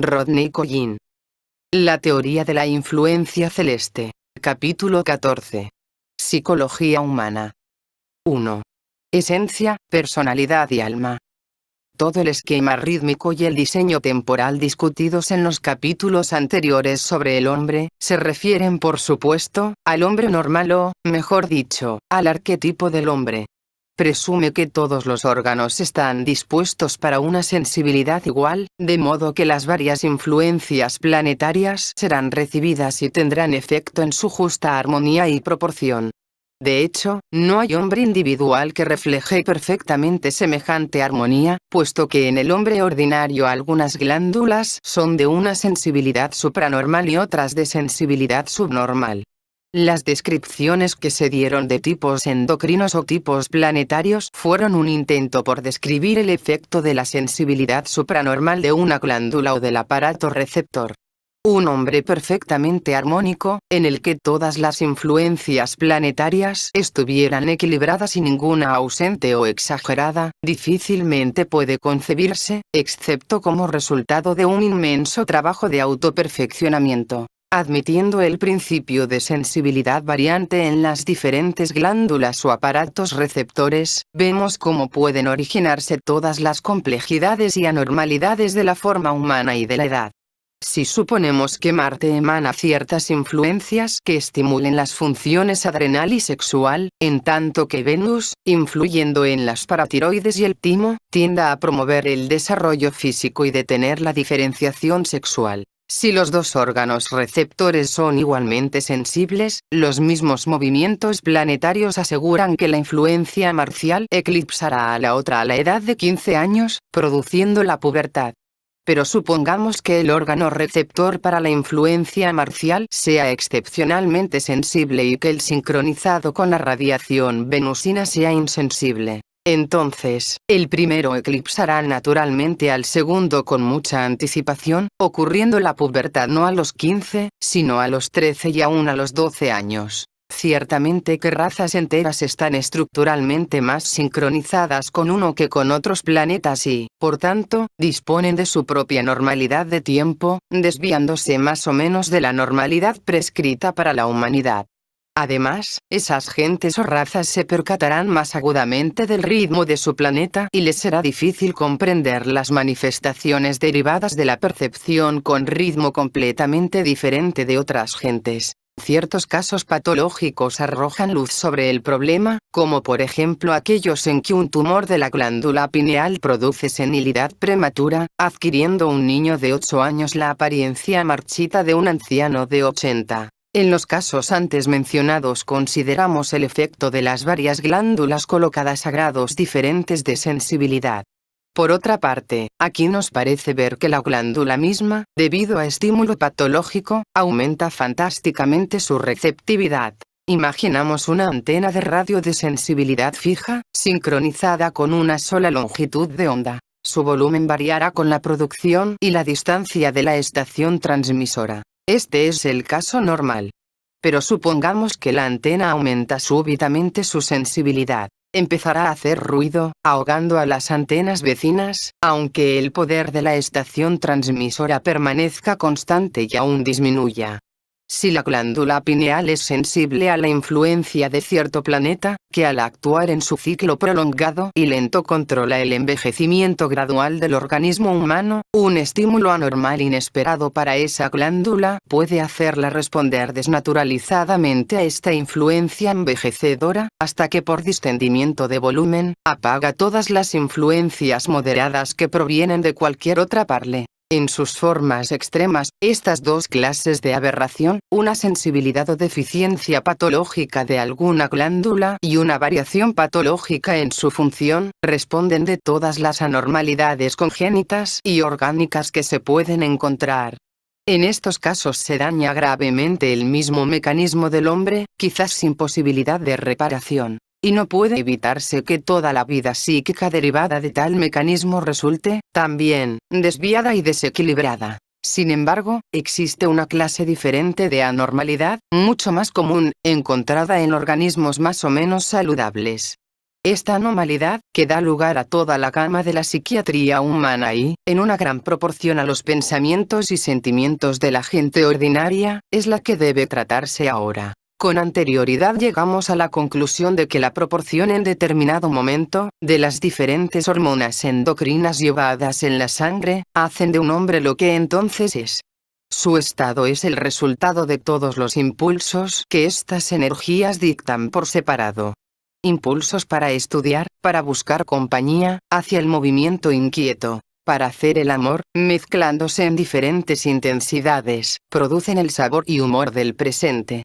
Rodney Collin. La teoría de la influencia celeste. Capítulo 14. Psicología humana. 1. Esencia, personalidad y alma. Todo el esquema rítmico y el diseño temporal discutidos en los capítulos anteriores sobre el hombre, se refieren por supuesto, al hombre normal o, mejor dicho, al arquetipo del hombre. Presume que todos los órganos están dispuestos para una sensibilidad igual, de modo que las varias influencias planetarias serán recibidas y tendrán efecto en su justa armonía y proporción. De hecho, no hay hombre individual que refleje perfectamente semejante armonía, puesto que en el hombre ordinario algunas glándulas son de una sensibilidad supranormal y otras de sensibilidad subnormal. Las descripciones que se dieron de tipos endocrinos o tipos planetarios fueron un intento por describir el efecto de la sensibilidad supranormal de una glándula o del aparato receptor. Un hombre perfectamente armónico, en el que todas las influencias planetarias estuvieran equilibradas y ninguna ausente o exagerada, difícilmente puede concebirse, excepto como resultado de un inmenso trabajo de autoperfeccionamiento. Admitiendo el principio de sensibilidad variante en las diferentes glándulas o aparatos receptores, vemos cómo pueden originarse todas las complejidades y anormalidades de la forma humana y de la edad. Si suponemos que Marte emana ciertas influencias que estimulen las funciones adrenal y sexual, en tanto que Venus, influyendo en las paratiroides y el timo, tienda a promover el desarrollo físico y detener la diferenciación sexual. Si los dos órganos receptores son igualmente sensibles, los mismos movimientos planetarios aseguran que la influencia marcial eclipsará a la otra a la edad de 15 años, produciendo la pubertad. Pero supongamos que el órgano receptor para la influencia marcial sea excepcionalmente sensible y que el sincronizado con la radiación venusina sea insensible. Entonces, el primero eclipsará naturalmente al segundo con mucha anticipación, ocurriendo la pubertad no a los 15, sino a los 13 y aún a los 12 años. Ciertamente que razas enteras están estructuralmente más sincronizadas con uno que con otros planetas y, por tanto, disponen de su propia normalidad de tiempo, desviándose más o menos de la normalidad prescrita para la humanidad. Además, esas gentes o razas se percatarán más agudamente del ritmo de su planeta y les será difícil comprender las manifestaciones derivadas de la percepción con ritmo completamente diferente de otras gentes. Ciertos casos patológicos arrojan luz sobre el problema, como por ejemplo aquellos en que un tumor de la glándula pineal produce senilidad prematura, adquiriendo un niño de 8 años la apariencia marchita de un anciano de 80. En los casos antes mencionados consideramos el efecto de las varias glándulas colocadas a grados diferentes de sensibilidad. Por otra parte, aquí nos parece ver que la glándula misma, debido a estímulo patológico, aumenta fantásticamente su receptividad. Imaginamos una antena de radio de sensibilidad fija, sincronizada con una sola longitud de onda. Su volumen variará con la producción y la distancia de la estación transmisora. Este es el caso normal. Pero supongamos que la antena aumenta súbitamente su sensibilidad. Empezará a hacer ruido, ahogando a las antenas vecinas, aunque el poder de la estación transmisora permanezca constante y aún disminuya. Si la glándula pineal es sensible a la influencia de cierto planeta, que al actuar en su ciclo prolongado y lento controla el envejecimiento gradual del organismo humano, un estímulo anormal inesperado para esa glándula puede hacerla responder desnaturalizadamente a esta influencia envejecedora, hasta que por distendimiento de volumen, apaga todas las influencias moderadas que provienen de cualquier otra parte. En sus formas extremas, estas dos clases de aberración, una sensibilidad o deficiencia patológica de alguna glándula y una variación patológica en su función, responden de todas las anormalidades congénitas y orgánicas que se pueden encontrar. En estos casos se daña gravemente el mismo mecanismo del hombre, quizás sin posibilidad de reparación. Y no puede evitarse que toda la vida psíquica derivada de tal mecanismo resulte, también, desviada y desequilibrada. Sin embargo, existe una clase diferente de anormalidad, mucho más común, encontrada en organismos más o menos saludables. Esta anormalidad, que da lugar a toda la gama de la psiquiatría humana y, en una gran proporción a los pensamientos y sentimientos de la gente ordinaria, es la que debe tratarse ahora. Con anterioridad llegamos a la conclusión de que la proporción en determinado momento, de las diferentes hormonas endocrinas llevadas en la sangre, hacen de un hombre lo que entonces es. Su estado es el resultado de todos los impulsos que estas energías dictan por separado. Impulsos para estudiar, para buscar compañía, hacia el movimiento inquieto, para hacer el amor, mezclándose en diferentes intensidades, producen el sabor y humor del presente.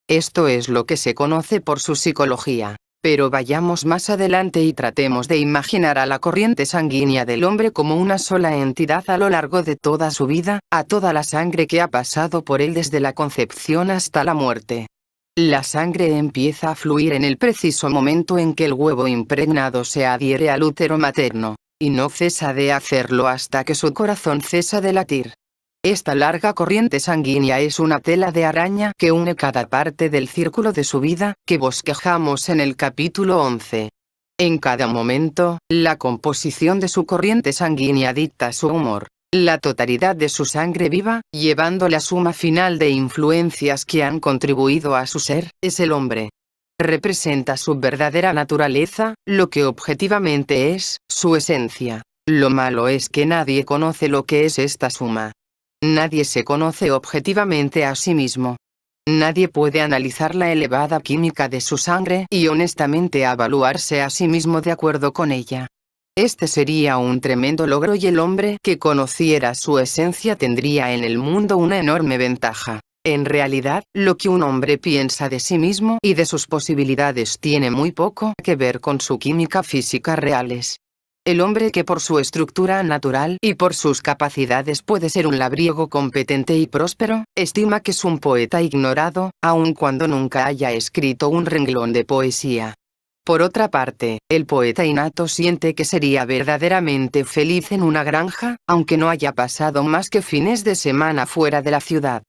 Esto es lo que se conoce por su psicología. Pero vayamos más adelante y tratemos de imaginar a la corriente sanguínea del hombre como una sola entidad a lo largo de toda su vida, a toda la sangre que ha pasado por él desde la concepción hasta la muerte. La sangre empieza a fluir en el preciso momento en que el huevo impregnado se adhiere al útero materno, y no cesa de hacerlo hasta que su corazón cesa de latir. Esta larga corriente sanguínea es una tela de araña que une cada parte del círculo de su vida, que bosquejamos en el capítulo 11. En cada momento, la composición de su corriente sanguínea dicta su humor. La totalidad de su sangre viva, llevando la suma final de influencias que han contribuido a su ser, es el hombre. Representa su verdadera naturaleza, lo que objetivamente es, su esencia. Lo malo es que nadie conoce lo que es esta suma. Nadie se conoce objetivamente a sí mismo. Nadie puede analizar la elevada química de su sangre y honestamente evaluarse a sí mismo de acuerdo con ella. Este sería un tremendo logro y el hombre que conociera su esencia tendría en el mundo una enorme ventaja. En realidad, lo que un hombre piensa de sí mismo y de sus posibilidades tiene muy poco que ver con su química física reales. El hombre que por su estructura natural y por sus capacidades puede ser un labriego competente y próspero, estima que es un poeta ignorado, aun cuando nunca haya escrito un renglón de poesía. Por otra parte, el poeta innato siente que sería verdaderamente feliz en una granja, aunque no haya pasado más que fines de semana fuera de la ciudad.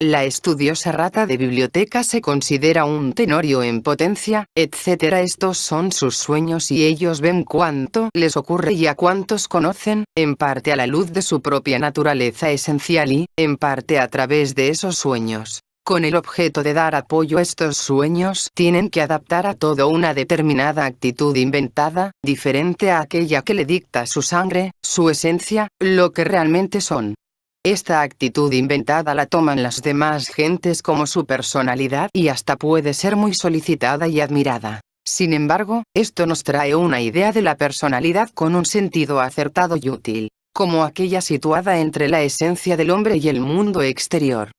La estudiosa rata de biblioteca se considera un tenorio en potencia, etc. Estos son sus sueños y ellos ven cuánto les ocurre y a cuántos conocen, en parte a la luz de su propia naturaleza esencial y, en parte a través de esos sueños. Con el objeto de dar apoyo a estos sueños, tienen que adaptar a todo una determinada actitud inventada, diferente a aquella que le dicta su sangre, su esencia, lo que realmente son. Esta actitud inventada la toman las demás gentes como su personalidad y hasta puede ser muy solicitada y admirada. Sin embargo, esto nos trae una idea de la personalidad con un sentido acertado y útil, como aquella situada entre la esencia del hombre y el mundo exterior.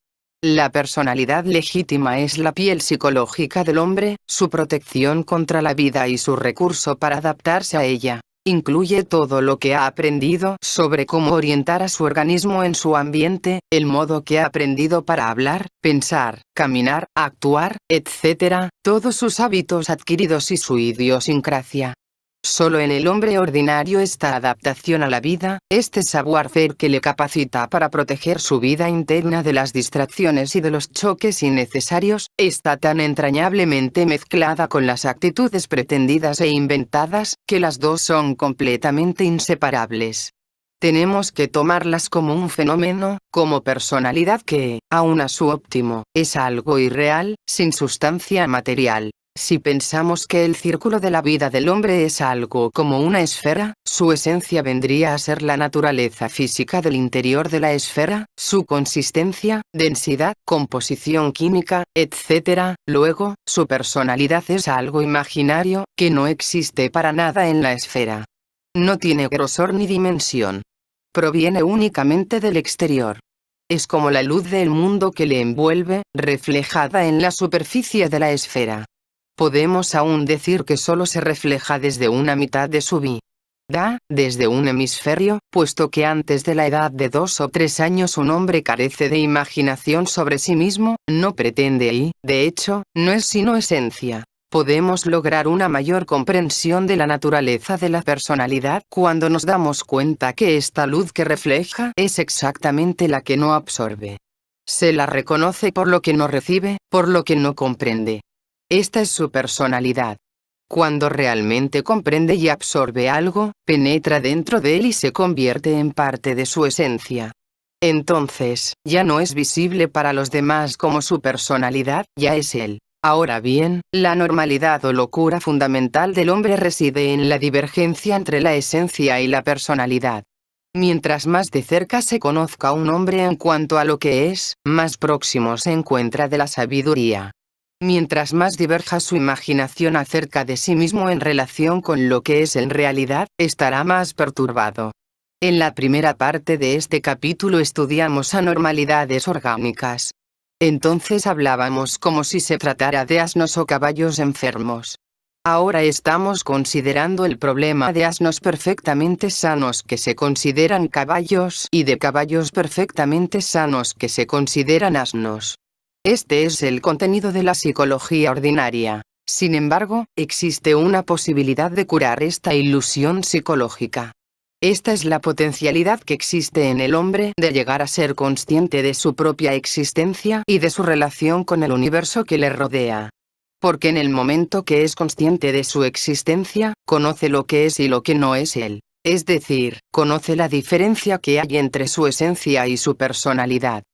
La personalidad legítima es la piel psicológica del hombre, su protección contra la vida y su recurso para adaptarse a ella. Incluye todo lo que ha aprendido sobre cómo orientar a su organismo en su ambiente, el modo que ha aprendido para hablar, pensar, caminar, actuar, etc., todos sus hábitos adquiridos y su idiosincrasia. Solo en el hombre ordinario esta adaptación a la vida, este savoir-faire que le capacita para proteger su vida interna de las distracciones y de los choques innecesarios, está tan entrañablemente mezclada con las actitudes pretendidas e inventadas, que las dos son completamente inseparables. Tenemos que tomarlas como un fenómeno, como personalidad que, aun a su óptimo, es algo irreal, sin sustancia material. Si pensamos que el círculo de la vida del hombre es algo como una esfera, su esencia vendría a ser la naturaleza física del interior de la esfera, su consistencia, densidad, composición química, etc. Luego, su personalidad es algo imaginario, que no existe para nada en la esfera. No tiene grosor ni dimensión. Proviene únicamente del exterior. Es como la luz del mundo que le envuelve, reflejada en la superficie de la esfera. Podemos aún decir que solo se refleja desde una mitad de su vida, desde un hemisferio, puesto que antes de la edad de 2 o 3 años un hombre carece de imaginación sobre sí mismo, no pretende y, de hecho, no es sino esencia. Podemos lograr una mayor comprensión de la naturaleza de la personalidad cuando nos damos cuenta que esta luz que refleja es exactamente la que no absorbe. Se la reconoce por lo que no recibe, por lo que no comprende. Esta es su personalidad. Cuando realmente comprende y absorbe algo, penetra dentro de él y se convierte en parte de su esencia. Entonces, ya no es visible para los demás como su personalidad, ya es él. Ahora bien, la normalidad o locura fundamental del hombre reside en la divergencia entre la esencia y la personalidad. Mientras más de cerca se conozca a un hombre en cuanto a lo que es, más próximo se encuentra de la sabiduría. Mientras más diverja su imaginación acerca de sí mismo en relación con lo que es en realidad, estará más perturbado. En la primera parte de este capítulo estudiamos anormalidades orgánicas. Entonces hablábamos como si se tratara de asnos o caballos enfermos. Ahora estamos considerando el problema de asnos perfectamente sanos que se consideran caballos y de caballos perfectamente sanos que se consideran asnos. Este es el contenido de la psicología ordinaria. Sin embargo, existe una posibilidad de curar esta ilusión psicológica. Esta es la potencialidad que existe en el hombre de llegar a ser consciente de su propia existencia y de su relación con el universo que le rodea. Porque en el momento que es consciente de su existencia, conoce lo que es y lo que no es él. Es decir, conoce la diferencia que hay entre su esencia y su personalidad.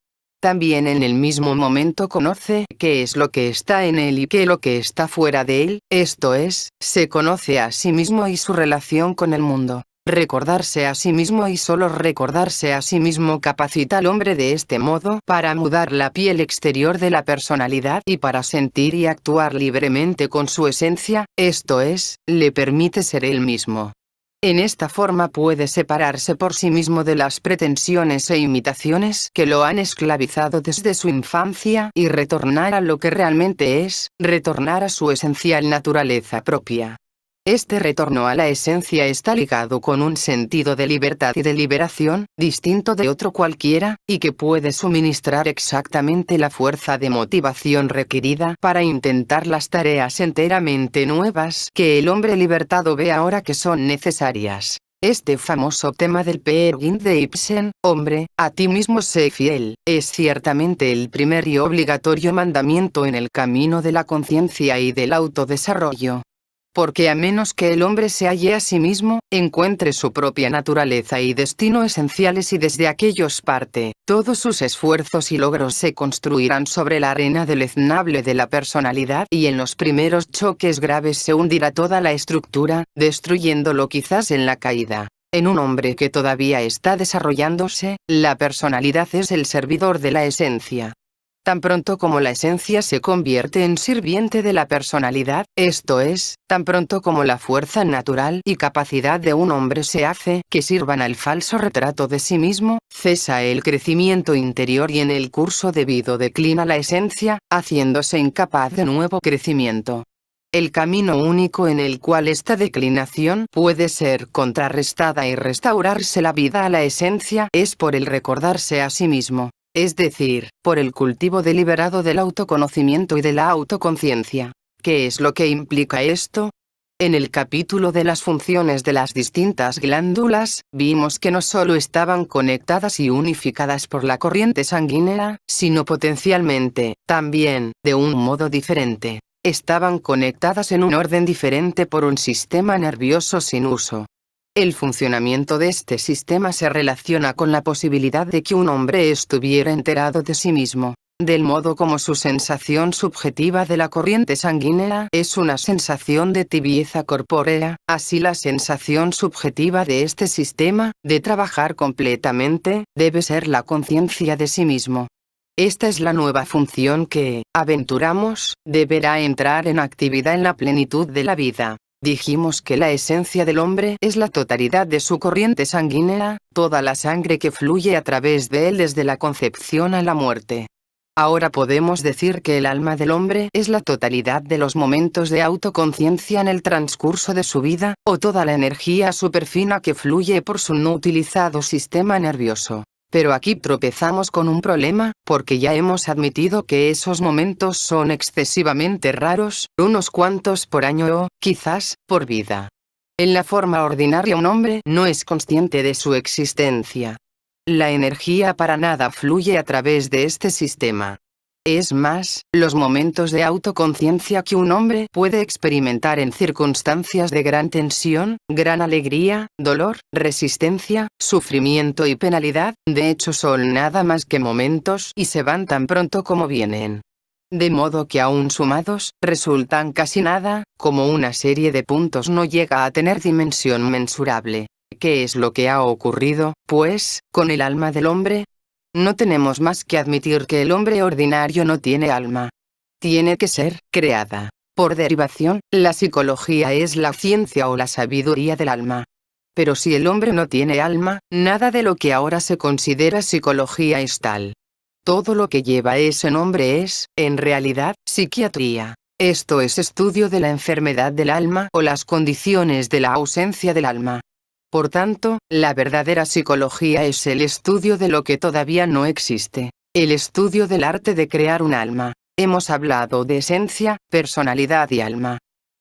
También en el mismo momento conoce qué es lo que está en él y qué lo que está fuera de él, esto es, se conoce a sí mismo y su relación con el mundo. Recordarse a sí mismo y solo recordarse a sí mismo capacita al hombre de este modo para mudar la piel exterior de la personalidad y para sentir y actuar libremente con su esencia, esto es, le permite ser él mismo. En esta forma puede separarse por sí mismo de las pretensiones e imitaciones que lo han esclavizado desde su infancia y retornar a lo que realmente es, retornar a su esencial naturaleza propia. Este retorno a la esencia está ligado con un sentido de libertad y de liberación, distinto de otro cualquiera, y que puede suministrar exactamente la fuerza de motivación requerida para intentar las tareas enteramente nuevas que el hombre libertado ve ahora que son necesarias. Este famoso tema del Peer Gynt de Ibsen, hombre, a ti mismo sé fiel, es ciertamente el primer y obligatorio mandamiento en el camino de la conciencia y del autodesarrollo. Porque a menos que el hombre se halle a sí mismo, encuentre su propia naturaleza y destino esenciales y desde aquellos parte, todos sus esfuerzos y logros se construirán sobre la arena deleznable de la personalidad y en los primeros choques graves se hundirá toda la estructura, destruyéndolo quizás en la caída. En un hombre que todavía está desarrollándose, la personalidad es el servidor de la esencia. Tan pronto como la esencia se convierte en sirviente de la personalidad, esto es, tan pronto como la fuerza natural y capacidad de un hombre se hace que sirvan al falso retrato de sí mismo, cesa el crecimiento interior y en el curso debido declina la esencia, haciéndose incapaz de nuevo crecimiento. El camino único en el cual esta declinación puede ser contrarrestada y restaurarse la vida a la esencia es por el recordarse a sí mismo. Es decir, por el cultivo deliberado del autoconocimiento y de la autoconciencia. ¿Qué es lo que implica esto? En el capítulo de las funciones de las distintas glándulas, vimos que no solo estaban conectadas y unificadas por la corriente sanguínea, sino potencialmente, también, de un modo diferente. Estaban conectadas en un orden diferente por un sistema nervioso sin uso. El funcionamiento de este sistema se relaciona con la posibilidad de que un hombre estuviera enterado de sí mismo, del modo como su sensación subjetiva de la corriente sanguínea es una sensación de tibieza corpórea, así la sensación subjetiva de este sistema, de trabajar completamente, debe ser la conciencia de sí mismo. Esta es la nueva función que, aventuramos, deberá entrar en actividad en la plenitud de la vida. Dijimos que la esencia del hombre es la totalidad de su corriente sanguínea, toda la sangre que fluye a través de él desde la concepción a la muerte. Ahora podemos decir que el alma del hombre es la totalidad de los momentos de autoconciencia en el transcurso de su vida, o toda la energía superfina que fluye por su no utilizado sistema nervioso. Pero aquí tropezamos con un problema, porque ya hemos admitido que esos momentos son excesivamente raros, unos cuantos por año o, quizás, por vida. En la forma ordinaria un hombre no es consciente de su existencia. La energía para nada fluye a través de este sistema. Es más, los momentos de autoconciencia que un hombre puede experimentar en circunstancias de gran tensión, gran alegría, dolor, resistencia, sufrimiento y penalidad, de hecho son nada más que momentos y se van tan pronto como vienen. De modo que aún sumados, resultan casi nada, como una serie de puntos no llega a tener dimensión mensurable. ¿Qué es lo que ha ocurrido, pues, con el alma del hombre? No tenemos más que admitir que el hombre ordinario no tiene alma. Tiene que ser creada. Por derivación, la psicología es la ciencia o la sabiduría del alma. Pero si el hombre no tiene alma, nada de lo que ahora se considera psicología es tal. Todo lo que lleva ese nombre es, en realidad, psiquiatría. Esto es estudio de la enfermedad del alma o las condiciones de la ausencia del alma. Por tanto, la verdadera psicología es el estudio de lo que todavía no existe, el estudio del arte de crear un alma. Hemos hablado de esencia, personalidad y alma.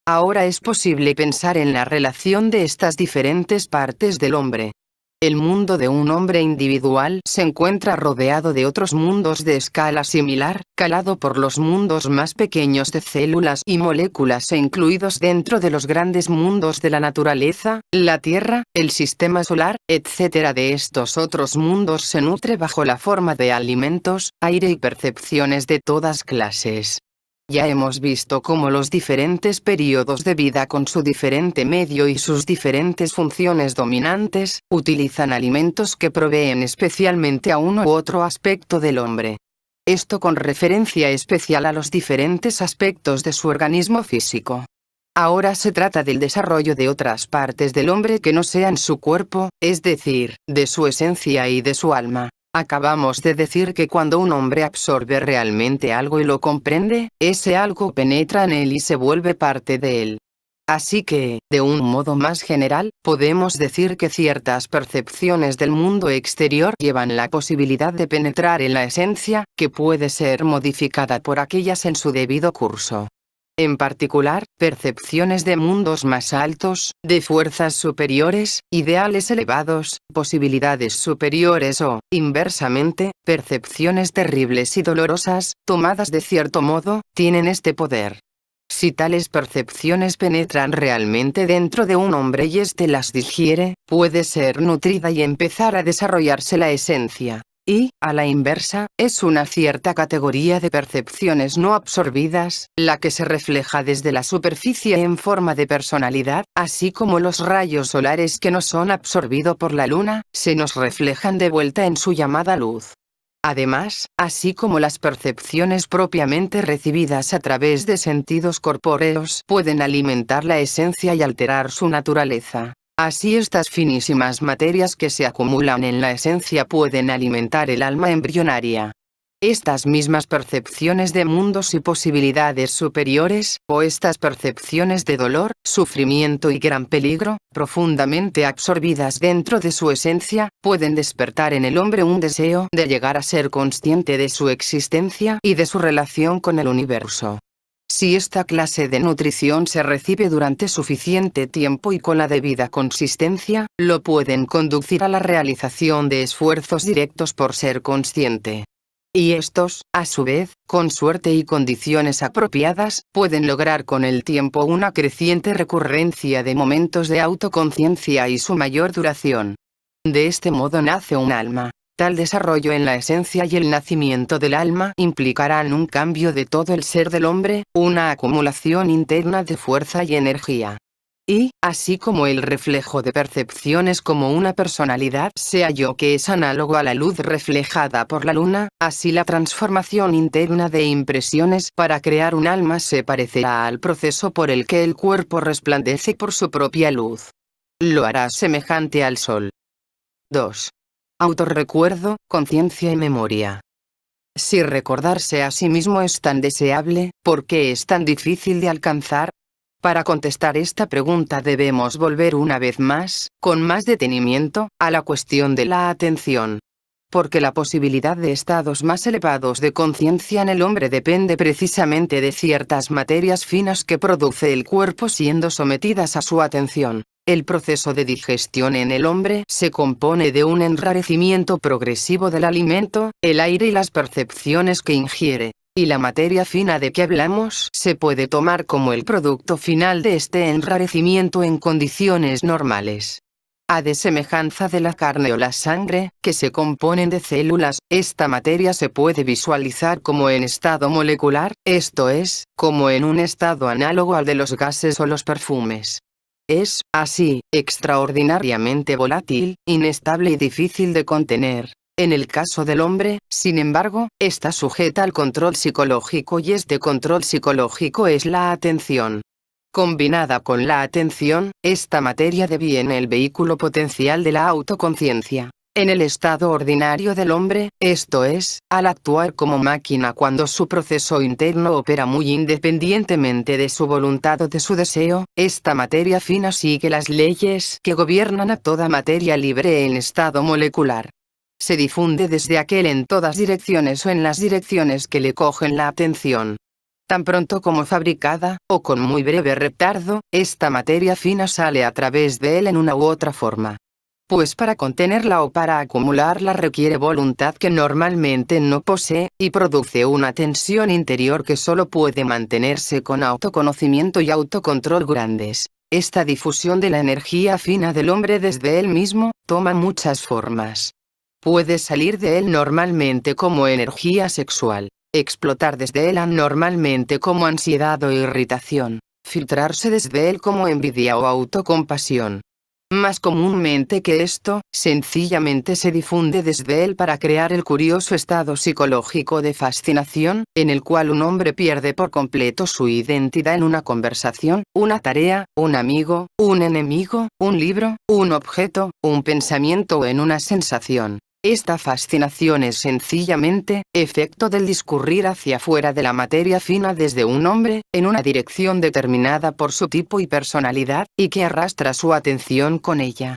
Ahora es posible pensar en la relación de estas diferentes partes del hombre. El mundo de un hombre individual se encuentra rodeado de otros mundos de escala similar, calado por los mundos más pequeños de células y moléculas e incluidos dentro de los grandes mundos de la naturaleza, la Tierra, el sistema solar, etc. De estos otros mundos se nutre bajo la forma de alimentos, aire y percepciones de todas clases. Ya hemos visto cómo los diferentes periodos de vida con su diferente medio y sus diferentes funciones dominantes, utilizan alimentos que proveen especialmente a uno u otro aspecto del hombre. Esto con referencia especial a los diferentes aspectos de su organismo físico. Ahora se trata del desarrollo de otras partes del hombre que no sean su cuerpo, es decir, de su esencia y de su alma. Acabamos de decir que cuando un hombre absorbe realmente algo y lo comprende, ese algo penetra en él y se vuelve parte de él. Así que, de un modo más general, podemos decir que ciertas percepciones del mundo exterior llevan la posibilidad de penetrar en la esencia, que puede ser modificada por aquellas en su debido curso. En particular, percepciones de mundos más altos, de fuerzas superiores, ideales elevados, posibilidades superiores o, inversamente, percepciones terribles y dolorosas, tomadas de cierto modo, tienen este poder. Si tales percepciones penetran realmente dentro de un hombre y éste las digiere, puede ser nutrida y empezar a desarrollarse la esencia. Y, a la inversa, es una cierta categoría de percepciones no absorbidas, la que se refleja desde la superficie en forma de personalidad, así como los rayos solares que no son absorbidos por la luna, se nos reflejan de vuelta en su llamada luz. Además, así como las percepciones propiamente recibidas a través de sentidos corpóreos pueden alimentar la esencia y alterar su naturaleza. Así estas finísimas materias que se acumulan en la esencia pueden alimentar el alma embrionaria. Estas mismas percepciones de mundos y posibilidades superiores, o estas percepciones de dolor, sufrimiento y gran peligro, profundamente absorbidas dentro de su esencia, pueden despertar en el hombre un deseo de llegar a ser consciente de su existencia y de su relación con el universo. Si esta clase de nutrición se recibe durante suficiente tiempo y con la debida consistencia, lo pueden conducir a la realización de esfuerzos directos por ser consciente. Y estos, a su vez, con suerte y condiciones apropiadas, pueden lograr con el tiempo una creciente recurrencia de momentos de autoconciencia y su mayor duración. De este modo nace un alma. Tal desarrollo en la esencia y el nacimiento del alma implicarán un cambio de todo el ser del hombre, una acumulación interna de fuerza y energía. Y, así como el reflejo de percepciones como una personalidad se halló que es análogo a la luz reflejada por la luna, así la transformación interna de impresiones para crear un alma se parecerá al proceso por el que el cuerpo resplandece por su propia luz. Lo hará semejante al sol. 2. Autorrecuerdo, conciencia y memoria. Si recordarse a sí mismo es tan deseable, ¿por qué es tan difícil de alcanzar? Para contestar esta pregunta debemos volver una vez más, con más detenimiento, a la cuestión de la atención. Porque la posibilidad de estados más elevados de conciencia en el hombre depende precisamente de ciertas materias finas que produce el cuerpo siendo sometidas a su atención. El proceso de digestión en el hombre se compone de un enrarecimiento progresivo del alimento, el aire y las percepciones que ingiere. y la materia fina de que hablamos se puede tomar como el producto final de este enrarecimiento en condiciones normales. A de semejanza de la carne o la sangre, que se componen de células, esta materia se puede visualizar como en estado molecular, esto es, como en un estado análogo al de los gases o los perfumes. Es, así, extraordinariamente volátil, inestable y difícil de contener. En el caso del hombre, sin embargo, está sujeta al control psicológico y este control psicológico es la atención. Combinada con la atención, esta materia deviene el vehículo potencial de la autoconciencia. En el estado ordinario del hombre, esto es, al actuar como máquina cuando su proceso interno opera muy independientemente de su voluntad o de su deseo, esta materia fina sigue las leyes que gobiernan a toda materia libre en estado molecular. Se difunde desde aquel en todas direcciones o en las direcciones que le cogen la atención. Tan pronto como fabricada, o con muy breve retardo, esta materia fina sale a través de él en una u otra forma. Pues para contenerla o para acumularla requiere voluntad que normalmente no posee, y produce una tensión interior que solo puede mantenerse con autoconocimiento y autocontrol grandes. Esta difusión de la energía fina del hombre desde él mismo, toma muchas formas. Puede salir de él normalmente como energía sexual, explotar desde él anormalmente como ansiedad o irritación, filtrarse desde él como envidia o autocompasión. Más comúnmente que esto, sencillamente se difunde desde él para crear el curioso estado psicológico de fascinación, en el cual un hombre pierde por completo su identidad en una conversación, una tarea, un amigo, un enemigo, un libro, un objeto, un pensamiento o en una sensación. Esta fascinación es sencillamente, efecto del discurrir hacia fuera de la materia fina desde un hombre, en una dirección determinada por su tipo y personalidad, y que arrastra su atención con ella.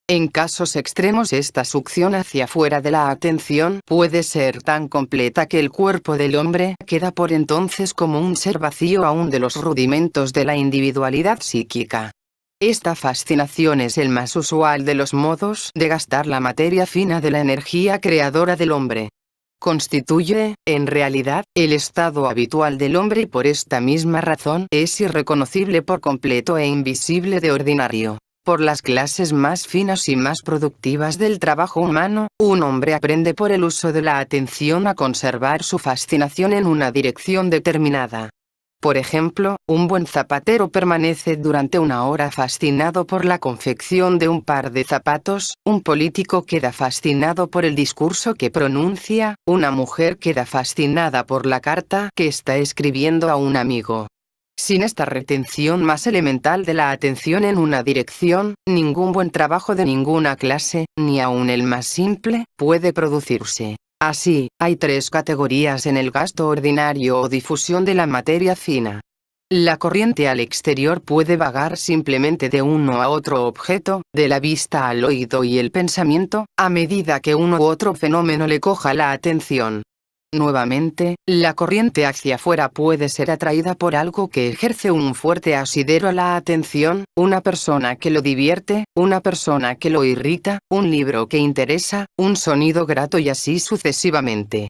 En casos extremos esta succión hacia fuera de la atención puede ser tan completa que el cuerpo del hombre queda por entonces como un ser vacío aún de los rudimentos de la individualidad psíquica. Esta fascinación es el más usual de los modos de gastar la materia fina de la energía creadora del hombre. Constituye, en realidad, el estado habitual del hombre y por esta misma razón es irreconocible por completo e invisible de ordinario. Por las clases más finas y más productivas del trabajo humano, un hombre aprende por el uso de la atención a conservar su fascinación en una dirección determinada. Por ejemplo, un buen zapatero permanece durante una hora fascinado por la confección de un par de zapatos, un político queda fascinado por el discurso que pronuncia, una mujer queda fascinada por la carta que está escribiendo a un amigo. Sin esta retención más elemental de la atención en una dirección, ningún buen trabajo de ninguna clase, ni aun el más simple, puede producirse. Así, hay tres categorías en el gasto ordinario o difusión de la materia fina. La corriente al exterior puede vagar simplemente de uno a otro objeto, de la vista al oído y el pensamiento, a medida que uno u otro fenómeno le coja la atención. Nuevamente, la corriente hacia afuera puede ser atraída por algo que ejerce un fuerte asidero a la atención, una persona que lo divierte, una persona que lo irrita, un libro que interesa, un sonido grato y así sucesivamente.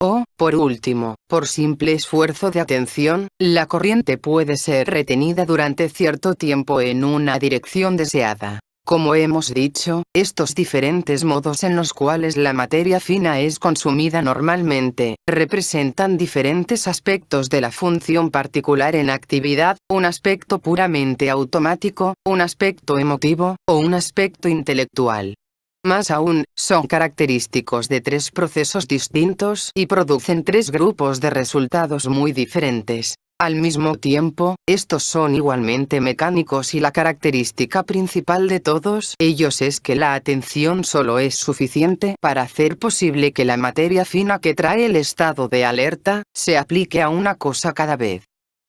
O, por último, por simple esfuerzo de atención, la corriente puede ser retenida durante cierto tiempo en una dirección deseada. Como hemos dicho, estos diferentes modos en los cuales la materia fina es consumida normalmente, representan diferentes aspectos de la función particular en actividad, un aspecto puramente automático, un aspecto emotivo, o un aspecto intelectual. Más aún, son característicos de tres procesos distintos y producen tres grupos de resultados muy diferentes. Al mismo tiempo, estos son igualmente mecánicos y la característica principal de todos ellos es que la atención solo es suficiente para hacer posible que la materia fina que trae el estado de alerta, se aplique a una cosa cada vez.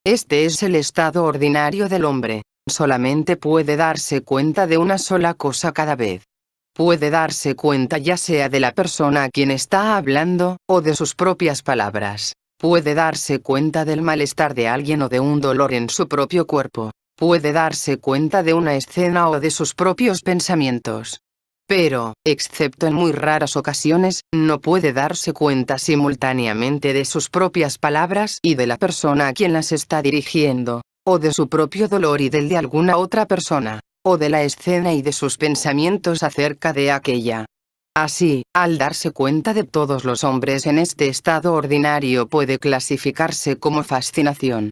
Este es el estado ordinario del hombre. Solamente puede darse cuenta de una sola cosa cada vez. Puede darse cuenta ya sea de la persona a quien está hablando, o de sus propias palabras. Puede darse cuenta del malestar de alguien o de un dolor en su propio cuerpo. Puede darse cuenta de una escena o de sus propios pensamientos. Pero, excepto en muy raras ocasiones, no puede darse cuenta simultáneamente de sus propias palabras y de la persona a quien las está dirigiendo, o de su propio dolor y del de alguna otra persona, o de la escena y de sus pensamientos acerca de aquella. Así, al darse cuenta de todos los hombres en este estado ordinario puede clasificarse como fascinación.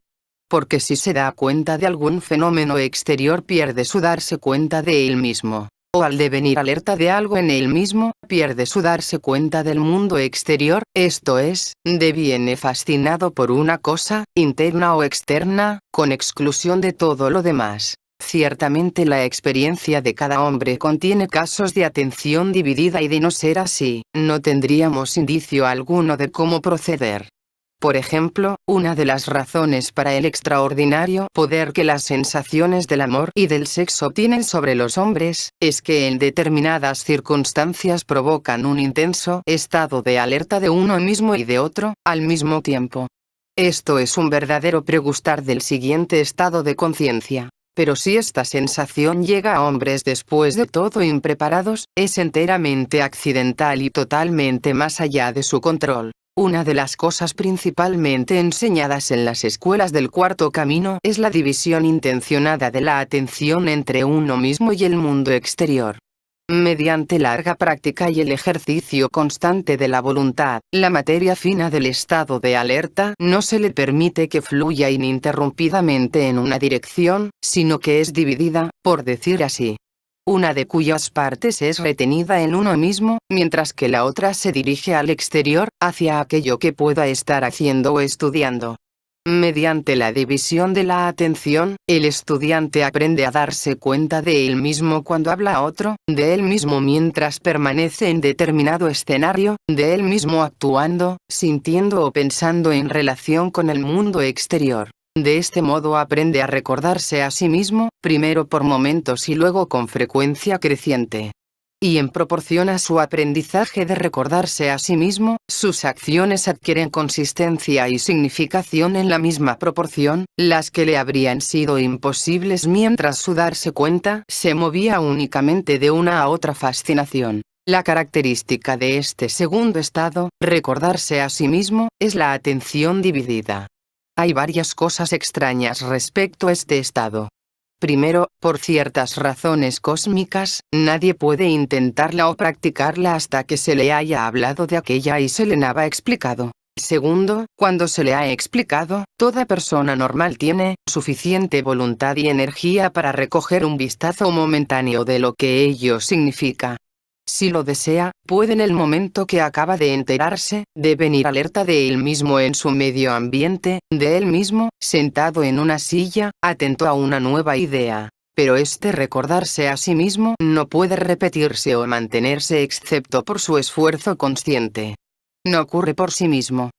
Porque si se da cuenta de algún fenómeno exterior pierde su darse cuenta de él mismo. O al devenir alerta de algo en él mismo, pierde su darse cuenta del mundo exterior, esto es, deviene fascinado por una cosa, interna o externa, con exclusión de todo lo demás. Ciertamente la experiencia de cada hombre contiene casos de atención dividida y de no ser así, no tendríamos indicio alguno de cómo proceder. Por ejemplo, una de las razones para el extraordinario poder que las sensaciones del amor y del sexo tienen sobre los hombres, es que en determinadas circunstancias provocan un intenso estado de alerta de uno mismo y de otro, al mismo tiempo. Esto es un verdadero pregustar del siguiente estado de conciencia. Pero si esta sensación llega a hombres después de todo impreparados, es enteramente accidental y totalmente más allá de su control. Una de las cosas principalmente enseñadas en las escuelas del cuarto camino es la división intencionada de la atención entre uno mismo y el mundo exterior. Mediante larga práctica y el ejercicio constante de la voluntad, la materia fina del estado de alerta no se le permite que fluya ininterrumpidamente en una dirección, sino que es dividida, por decir así. Una de cuyas partes es retenida en uno mismo, mientras que la otra se dirige al exterior, hacia aquello que pueda estar haciendo o estudiando. Mediante la división de la atención, el estudiante aprende a darse cuenta de él mismo cuando habla a otro, de él mismo mientras permanece en determinado escenario, de él mismo actuando, sintiendo o pensando en relación con el mundo exterior. De este modo aprende a recordarse a sí mismo, primero por momentos y luego con frecuencia creciente. Y en proporción a su aprendizaje de recordarse a sí mismo, sus acciones adquieren consistencia y significación en la misma proporción, las que le habrían sido imposibles mientras su darse cuenta se movía únicamente de una a otra fascinación. La característica de este segundo estado, recordarse a sí mismo, es la atención dividida. Hay varias cosas extrañas respecto a este estado. Primero, por ciertas razones cósmicas, nadie puede intentarla o practicarla hasta que se le haya hablado de aquella y se le haya explicado. Segundo, cuando se le ha explicado, toda persona normal tiene suficiente voluntad y energía para recoger un vistazo momentáneo de lo que ello significa. Si lo desea, puede en el momento que acaba de enterarse, devenir alerta de él mismo en su medio ambiente, de él mismo, sentado en una silla, atento a una nueva idea. Pero este recordarse a sí mismo no puede repetirse o mantenerse excepto por su esfuerzo consciente. No ocurre por sí mismo.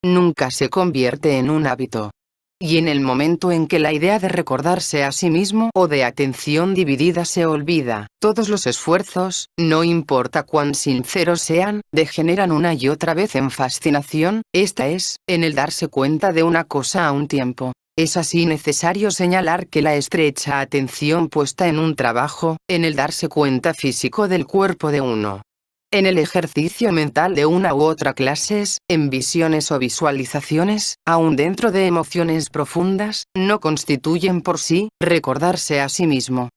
Nunca se convierte en un hábito. Y en el momento en que la idea de recordarse a sí mismo o de atención dividida se olvida, todos los esfuerzos, no importa cuán sinceros sean, degeneran una y otra vez en fascinación, esta es, en el darse cuenta de una cosa a un tiempo. Es así necesario señalar que la estrecha atención puesta en un trabajo, en el darse cuenta físico del cuerpo de uno, en el ejercicio mental de una u otra clase, en visiones o visualizaciones, aun dentro de emociones profundas, no constituyen por sí, recordarse a sí mismo.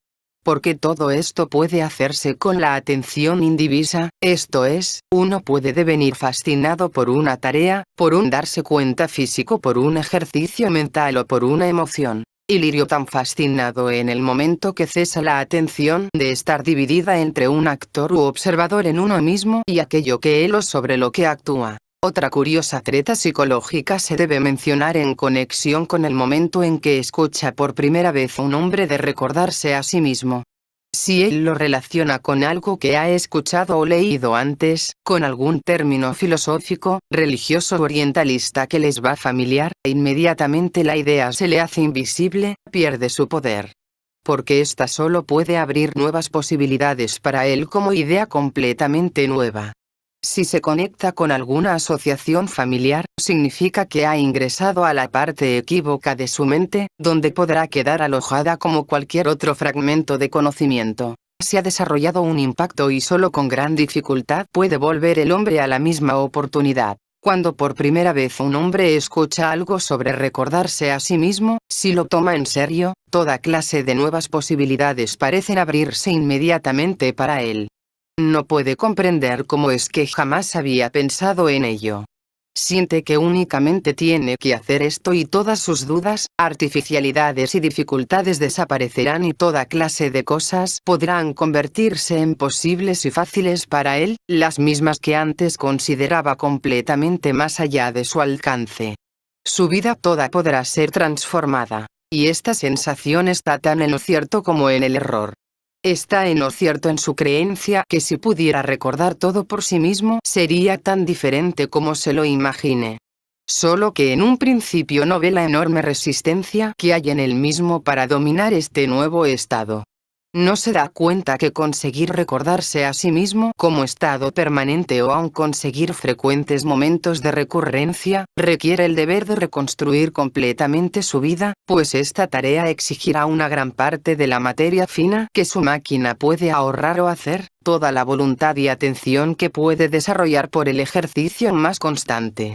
Porque todo esto puede hacerse con la atención indivisa, esto es, uno puede devenir fascinado por una tarea, por un darse cuenta físico, por un ejercicio mental o por una emoción. Y Lirio tan fascinado en el momento que cesa la atención de estar dividida entre un actor u observador en uno mismo y aquello que él o sobre lo que actúa. Otra curiosa treta psicológica se debe mencionar en conexión con el momento en que escucha por primera vez a un hombre de recordarse a sí mismo. Si él lo relaciona con algo que ha escuchado o leído antes, con algún término filosófico, religioso o orientalista que les va familiar, inmediatamente la idea se le hace invisible, pierde su poder. Porque ésta solo puede abrir nuevas posibilidades para él como idea completamente nueva. Si se conecta con alguna asociación familiar, significa que ha ingresado a la parte equívoca de su mente, donde podrá quedar alojada como cualquier otro fragmento de conocimiento. se ha desarrollado un impacto y solo con gran dificultad puede volver el hombre a la misma oportunidad. Cuando por primera vez un hombre escucha algo sobre recordarse a sí mismo, si lo toma en serio, toda clase de nuevas posibilidades parecen abrirse inmediatamente para él. No puede comprender cómo es que jamás había pensado en ello. Siente que únicamente tiene que hacer esto y todas sus dudas, artificialidades y dificultades desaparecerán y toda clase de cosas podrán convertirse en posibles y fáciles para él, las mismas que antes consideraba completamente más allá de su alcance. Su vida toda podrá ser transformada. Y esta sensación está tan en lo cierto como en el error. Está en lo cierto en su creencia que si pudiera recordar todo por sí mismo sería tan diferente como se lo imagine. Solo que en un principio no ve la enorme resistencia que hay en él mismo para dominar este nuevo estado. No se da cuenta que conseguir recordarse a sí mismo como estado permanente o aun conseguir frecuentes momentos de recurrencia, requiere el deber de reconstruir completamente su vida, pues esta tarea exigirá una gran parte de la materia fina que su máquina puede ahorrar o hacer, toda la voluntad y atención que puede desarrollar por el ejercicio más constante.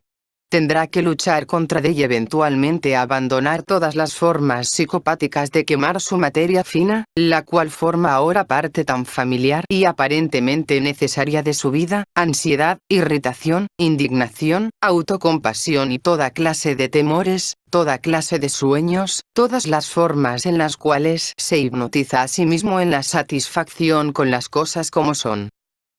Tendrá que luchar contra ella y eventualmente abandonar todas las formas psicopáticas de quemar su materia fina, la cual forma ahora parte tan familiar y aparentemente necesaria de su vida, ansiedad, irritación, indignación, autocompasión y toda clase de temores, toda clase de sueños, todas las formas en las cuales se hipnotiza a sí mismo en la satisfacción con las cosas como son.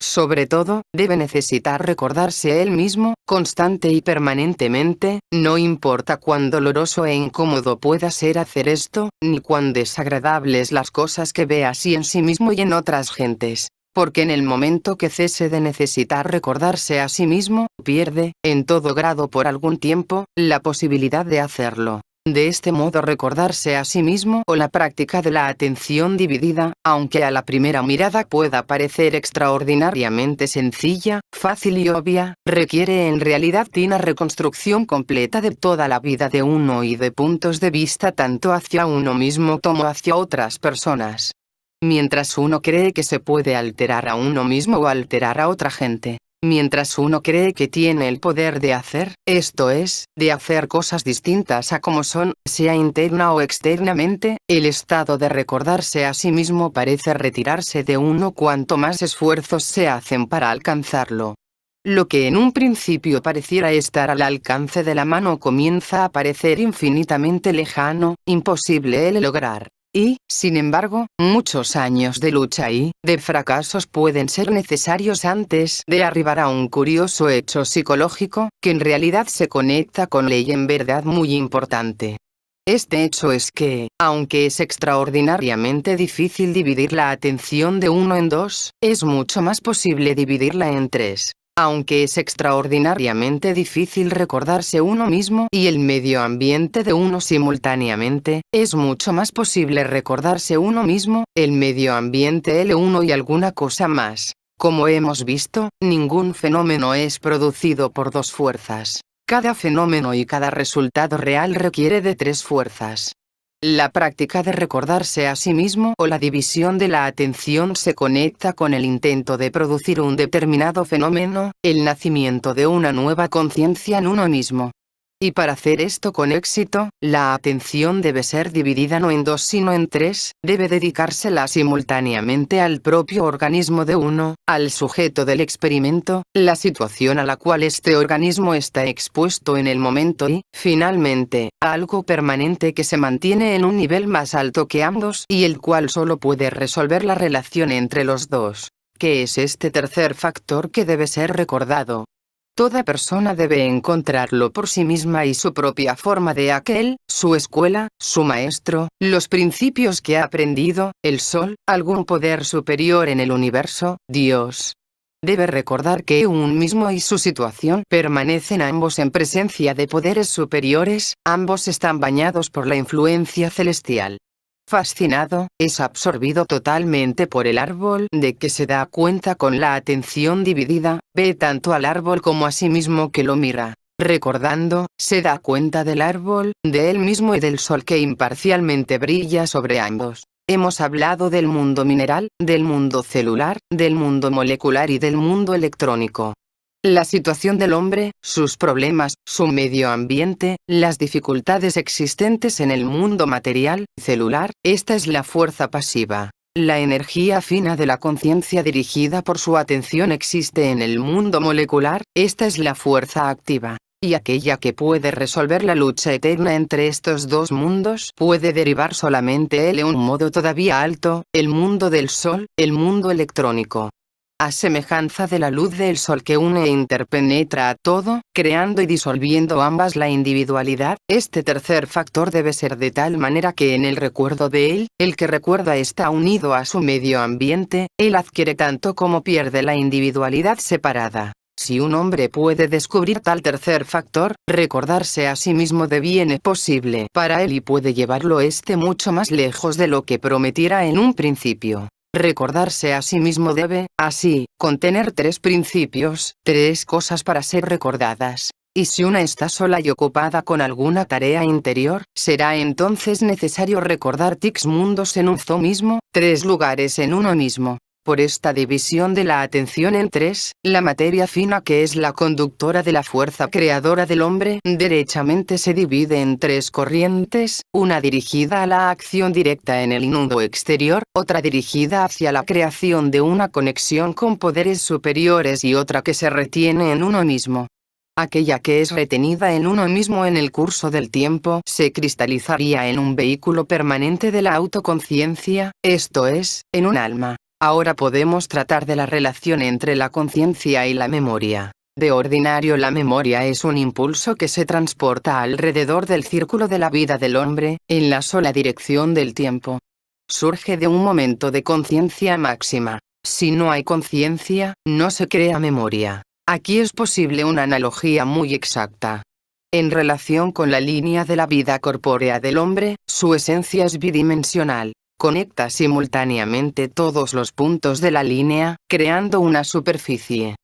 Sobre todo, debe necesitar recordarse a él mismo, constante y permanentemente, no importa cuán doloroso e incómodo pueda ser hacer esto, ni cuán desagradables las cosas que ve así en sí mismo y en otras gentes. Porque en el momento que cese de necesitar recordarse a sí mismo, pierde, en todo grado por algún tiempo, la posibilidad de hacerlo. De este modo recordarse a sí mismo o la práctica de la atención dividida, aunque a la primera mirada pueda parecer extraordinariamente sencilla, fácil y obvia, requiere en realidad una reconstrucción completa de toda la vida de uno y de puntos de vista tanto hacia uno mismo como hacia otras personas. Mientras uno cree que se puede alterar a uno mismo o alterar a otra gente, mientras uno cree que tiene el poder de hacer, esto es, de hacer cosas distintas a como son, sea interna o externamente, el estado de recordarse a sí mismo parece retirarse de uno cuanto más esfuerzos se hacen para alcanzarlo. Lo que en un principio pareciera estar al alcance de la mano comienza a parecer infinitamente lejano, imposible de lograr. Y, sin embargo, muchos años de lucha y de fracasos pueden ser necesarios antes de arribar a un curioso hecho psicológico, que en realidad se conecta con ley en verdad muy importante. Este hecho es que, aunque es extraordinariamente difícil dividir la atención de uno en dos, es mucho más posible dividirla en tres. Aunque es extraordinariamente difícil recordarse uno mismo y el medio ambiente de uno simultáneamente, es mucho más posible recordarse uno mismo, el medio ambiente L1 y alguna cosa más. Como hemos visto, ningún fenómeno es producido por dos fuerzas. Cada fenómeno y cada resultado real requiere de tres fuerzas. La práctica de recordarse a sí mismo o la división de la atención se conecta con el intento de producir un determinado fenómeno, el nacimiento de una nueva conciencia en uno mismo. Y para hacer esto con éxito, la atención debe ser dividida no en dos sino en tres, debe dedicársela simultáneamente al propio organismo de uno, al sujeto del experimento, la situación a la cual este organismo está expuesto en el momento y, finalmente, a algo permanente que se mantiene en un nivel más alto que ambos y el cual solo puede resolver la relación entre los dos. ¿Qué es este tercer factor que debe ser recordado? Toda persona debe encontrarlo por sí misma y su propia forma de aquel, su escuela, su maestro, los principios que ha aprendido, el sol, algún poder superior en el universo, Dios. Debe recordar que un mismo y su situación permanecen ambos en presencia de poderes superiores, ambos están bañados por la influencia celestial. Fascinado, es absorbido totalmente por el árbol de que se da cuenta con la atención dividida, ve tanto al árbol como a sí mismo que lo mira. Recordando, se da cuenta del árbol, de él mismo y del sol que imparcialmente brilla sobre ambos. Hemos hablado del mundo mineral, del mundo celular, del mundo molecular y del mundo electrónico. La situación del hombre, sus problemas, su medio ambiente, las dificultades existentes en el mundo material, celular, esta es la fuerza pasiva. La energía fina de la conciencia dirigida por su atención existe en el mundo molecular, esta es la fuerza activa. Y aquella que puede resolver la lucha eterna entre estos dos mundos puede derivar solamente de un modo todavía alto, el mundo del sol, el mundo electrónico. A semejanza de la luz del sol que une e interpenetra a todo, creando y disolviendo ambas la individualidad, este tercer factor debe ser de tal manera que en el recuerdo de él, el que recuerda está unido a su medio ambiente, él adquiere tanto como pierde la individualidad separada. Si un hombre puede descubrir tal tercer factor, recordarse a sí mismo deviene posible para él y puede llevarlo mucho más lejos de lo que prometiera en un principio. Recordarse a sí mismo debe, así, contener tres principios, tres cosas para ser recordadas. Y si una está sola y ocupada con alguna tarea interior, será entonces necesario recordar tres mundos en uno mismo, tres lugares en uno mismo. Por esta división de la atención en tres, la materia fina que es la conductora de la fuerza creadora del hombre, derechamente se divide en tres corrientes, una dirigida a la acción directa en el mundo exterior, otra dirigida hacia la creación de una conexión con poderes superiores y otra que se retiene en uno mismo. Aquella que es retenida en uno mismo en el curso del tiempo se cristalizaría en un vehículo permanente de la autoconciencia, esto es, en un alma. Ahora podemos tratar de la relación entre la conciencia y la memoria. De ordinario la memoria es un impulso que se transporta alrededor del círculo de la vida del hombre, en la sola dirección del tiempo. Surge de un momento de conciencia máxima. Si no hay conciencia, no se crea memoria. Aquí es posible una analogía muy exacta. En relación con la línea de la vida corpórea del hombre, su esencia es bidimensional. Conecta simultáneamente todos los puntos de la línea, creando una superficie.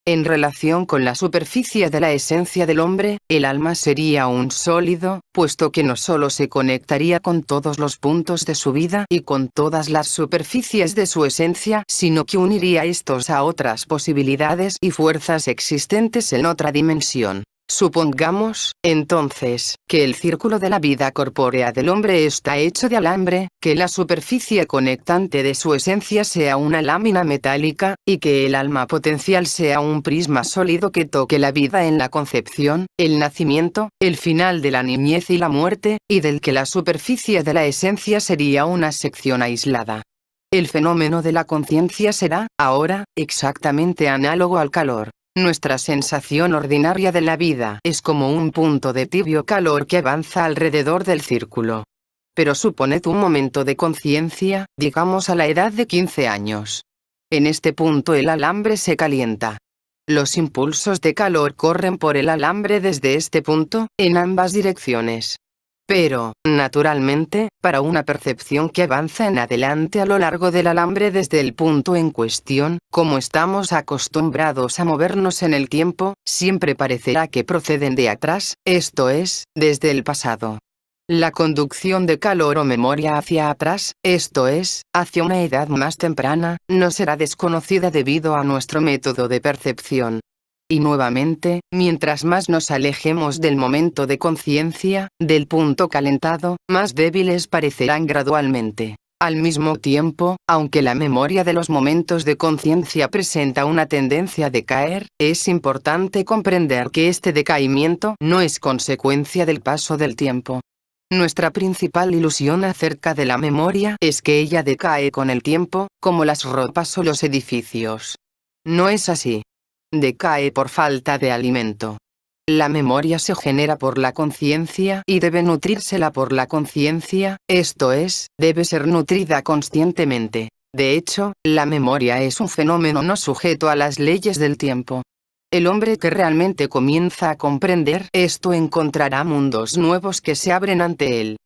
En relación con la superficie de la esencia del hombre, el alma sería un sólido, puesto que no solo se conectaría con todos los puntos de su vida y con todas las superficies de su esencia, sino que uniría estos a otras posibilidades y fuerzas existentes en otra dimensión. Supongamos, entonces, que el círculo de la vida corpórea del hombre está hecho de alambre, que la superficie conectante de su esencia sea una lámina metálica, y que el alma potencial sea un prisma sólido que toque la vida en la concepción, el nacimiento, el final de la niñez y la muerte, y del que la superficie de la esencia sería una sección aislada. El fenómeno de la conciencia será, ahora, exactamente análogo al calor. Nuestra sensación ordinaria de la vida es como un punto de tibio calor que avanza alrededor del círculo. Pero suponed un momento de conciencia, digamos a la edad de 15 años. En este punto el alambre se calienta. Los impulsos de calor corren por el alambre desde este punto, en ambas direcciones. Pero, naturalmente, para una percepción que avanza en adelante a lo largo del alambre desde el punto en cuestión, como estamos acostumbrados a movernos en el tiempo, siempre parecerá que proceden de atrás, esto es, desde el pasado. La conducción de calor o memoria hacia atrás, esto es, hacia una edad más temprana, no será desconocida debido a nuestro método de percepción. Y nuevamente, mientras más nos alejemos del momento de conciencia, del punto calentado, más débiles parecerán gradualmente. Al mismo tiempo, aunque la memoria de los momentos de conciencia presenta una tendencia a decaer, es importante comprender que este decaimiento no es consecuencia del paso del tiempo. Nuestra principal ilusión acerca de la memoria es que ella decae con el tiempo, como las ropas o los edificios. No es así. Decae por falta de alimento. La memoria se genera por la conciencia y debe nutrírsela por la conciencia, esto es, debe ser nutrida conscientemente. De hecho, la memoria es un fenómeno no sujeto a las leyes del tiempo. El hombre que realmente comienza a comprender esto encontrará mundos nuevos que se abren ante él.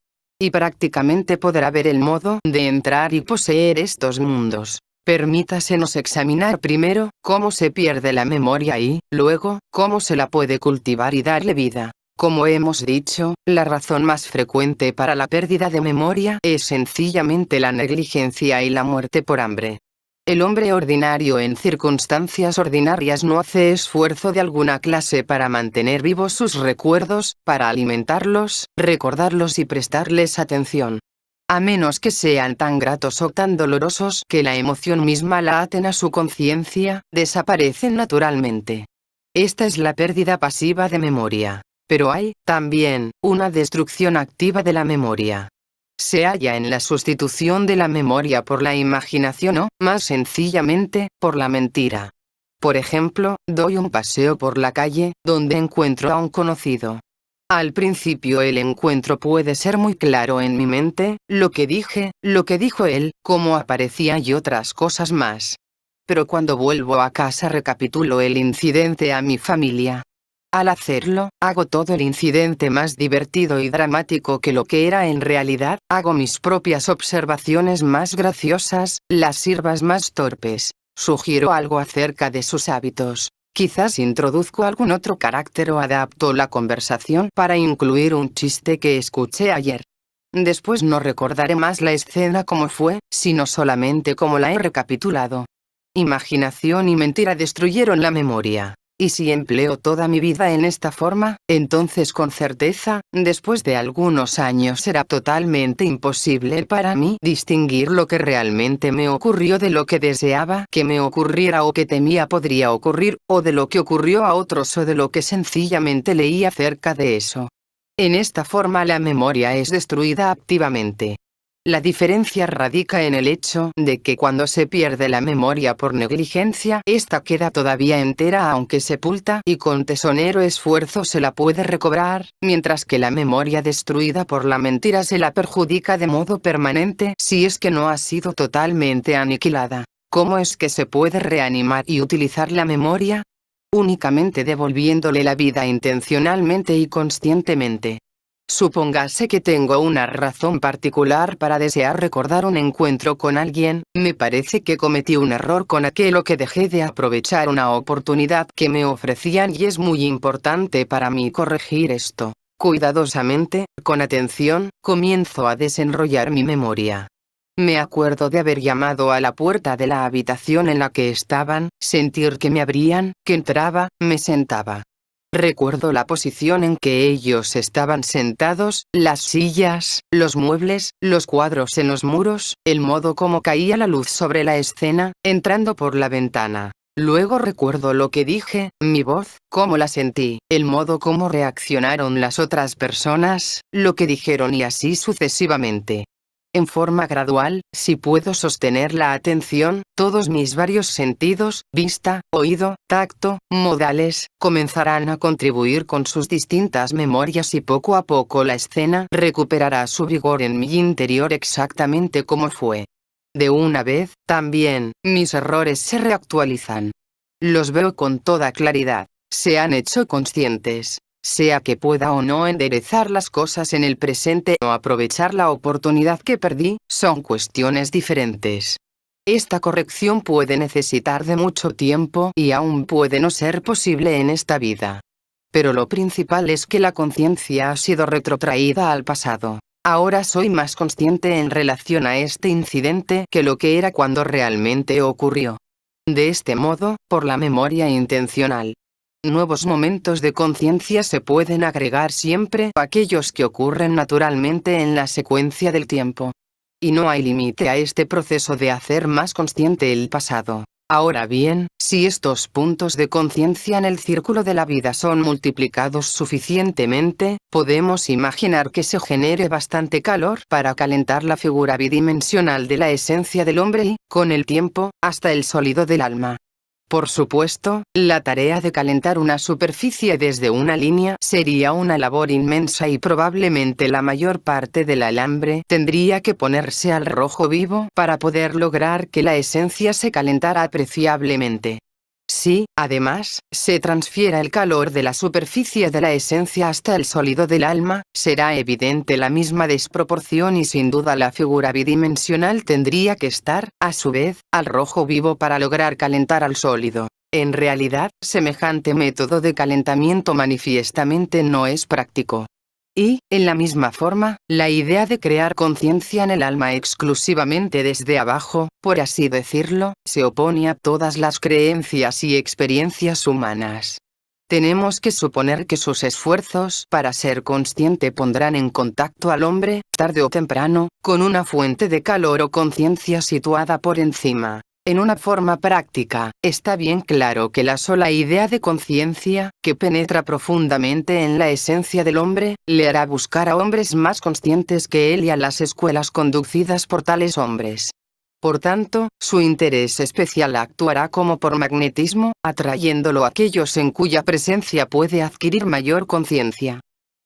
Y prácticamente podrá ver el modo de entrar y poseer estos mundos. Permítasenos examinar primero cómo se pierde la memoria y, luego, cómo se la puede cultivar y darle vida. Como hemos dicho, la razón más frecuente para la pérdida de memoria es sencillamente la negligencia y la muerte por hambre. El hombre ordinario en circunstancias ordinarias no hace esfuerzo de alguna clase para mantener vivos sus recuerdos, para alimentarlos, recordarlos y prestarles atención. A menos que sean tan gratos o tan dolorosos que la emoción misma la aten a su conciencia, desaparecen naturalmente. Esta es la pérdida pasiva de memoria. Pero hay, también, una destrucción activa de la memoria. Se halla en la sustitución de la memoria por la imaginación o, más sencillamente, por la mentira. Por ejemplo, doy un paseo por la calle, donde encuentro a un conocido. Al principio el encuentro puede ser muy claro en mi mente, lo que dije, lo que dijo él, cómo aparecía y otras cosas más. Pero cuando vuelvo a casa recapitulo el incidente a mi familia. Al hacerlo, hago todo el incidente más divertido y dramático que lo que era en realidad, hago mis propias observaciones más graciosas, las sirvas más torpes, sugiero algo acerca de sus hábitos, quizás introduzco algún otro carácter o adapto la conversación para incluir un chiste que escuché ayer. Después no recordaré más la escena como fue, sino solamente como la he recapitulado. Imaginación y mentira destruyeron la memoria. Y si empleo toda mi vida en esta forma, entonces con certeza, después de algunos años será totalmente imposible para mí distinguir lo que realmente me ocurrió de lo que deseaba que me ocurriera o que temía podría ocurrir, o de lo que ocurrió a otros o de lo que sencillamente leí acerca de eso. En esta forma la memoria es destruida activamente. La diferencia radica en el hecho de que cuando se pierde la memoria por negligencia, esta queda todavía entera aunque sepulta y con tesonero esfuerzo se la puede recobrar, mientras que la memoria destruida por la mentira se la perjudica de modo permanente si es que no ha sido totalmente aniquilada. ¿Cómo es que se puede reanimar y utilizar la memoria? Únicamente devolviéndole la vida intencionalmente y conscientemente. Supóngase que tengo una razón particular para desear recordar un encuentro con alguien, me parece que cometí un error con aquel o que dejé de aprovechar una oportunidad que me ofrecían y es muy importante para mí corregir esto. Cuidadosamente, con atención, comienzo a desenrollar mi memoria. Me acuerdo de haber llamado a la puerta de la habitación en la que estaban, sentir que me abrían, que entraba, me sentaba. Recuerdo la posición en que ellos estaban sentados, las sillas, los muebles, los cuadros en los muros, el modo como caía la luz sobre la escena, entrando por la ventana. Luego recuerdo lo que dije, mi voz, cómo la sentí, el modo como reaccionaron las otras personas, lo que dijeron y así sucesivamente. En forma gradual, si puedo sostener la atención, todos mis varios sentidos, vista, oído, tacto, modales, comenzarán a contribuir con sus distintas memorias y poco a poco la escena recuperará su vigor en mi interior exactamente como fue. De una vez, también, mis errores se reactualizan. Los veo con toda claridad. Se han hecho conscientes. Sea que pueda o no enderezar las cosas en el presente o aprovechar la oportunidad que perdí, son cuestiones diferentes. Esta corrección puede necesitar de mucho tiempo y aún puede no ser posible en esta vida. Pero lo principal es que la conciencia ha sido retrotraída al pasado. Ahora soy más consciente en relación a este incidente que lo que era cuando realmente ocurrió. De este modo, por la memoria intencional. Nuevos momentos de conciencia se pueden agregar siempre, aquellos que ocurren naturalmente en la secuencia del tiempo. Y no hay límite a este proceso de hacer más consciente el pasado. Ahora bien, si estos puntos de conciencia en el círculo de la vida son multiplicados suficientemente, podemos imaginar que se genere bastante calor para calentar la figura bidimensional de la esencia del hombre y, con el tiempo, hasta el sólido del alma. Por supuesto, la tarea de calentar una superficie desde una línea sería una labor inmensa y probablemente la mayor parte del alambre tendría que ponerse al rojo vivo para poder lograr que la esencia se calentara apreciablemente. Si, además, se transfiera el calor de la superficie de la esencia hasta el sólido del alma, será evidente la misma desproporción y sin duda la figura bidimensional tendría que estar, a su vez, al rojo vivo para lograr calentar al sólido. En realidad, semejante método de calentamiento manifiestamente no es práctico. Y, en la misma forma, la idea de crear conciencia en el alma exclusivamente desde abajo, por así decirlo, se opone a todas las creencias y experiencias humanas. Tenemos que suponer que sus esfuerzos para ser consciente pondrán en contacto al hombre, tarde o temprano, con una fuente de calor o conciencia situada por encima. En una forma práctica, está bien claro que la sola idea de conciencia, que penetra profundamente en la esencia del hombre, le hará buscar a hombres más conscientes que él y a las escuelas conducidas por tales hombres. Por tanto, su interés especial actuará como por magnetismo, atrayéndolo a aquellos en cuya presencia puede adquirir mayor conciencia.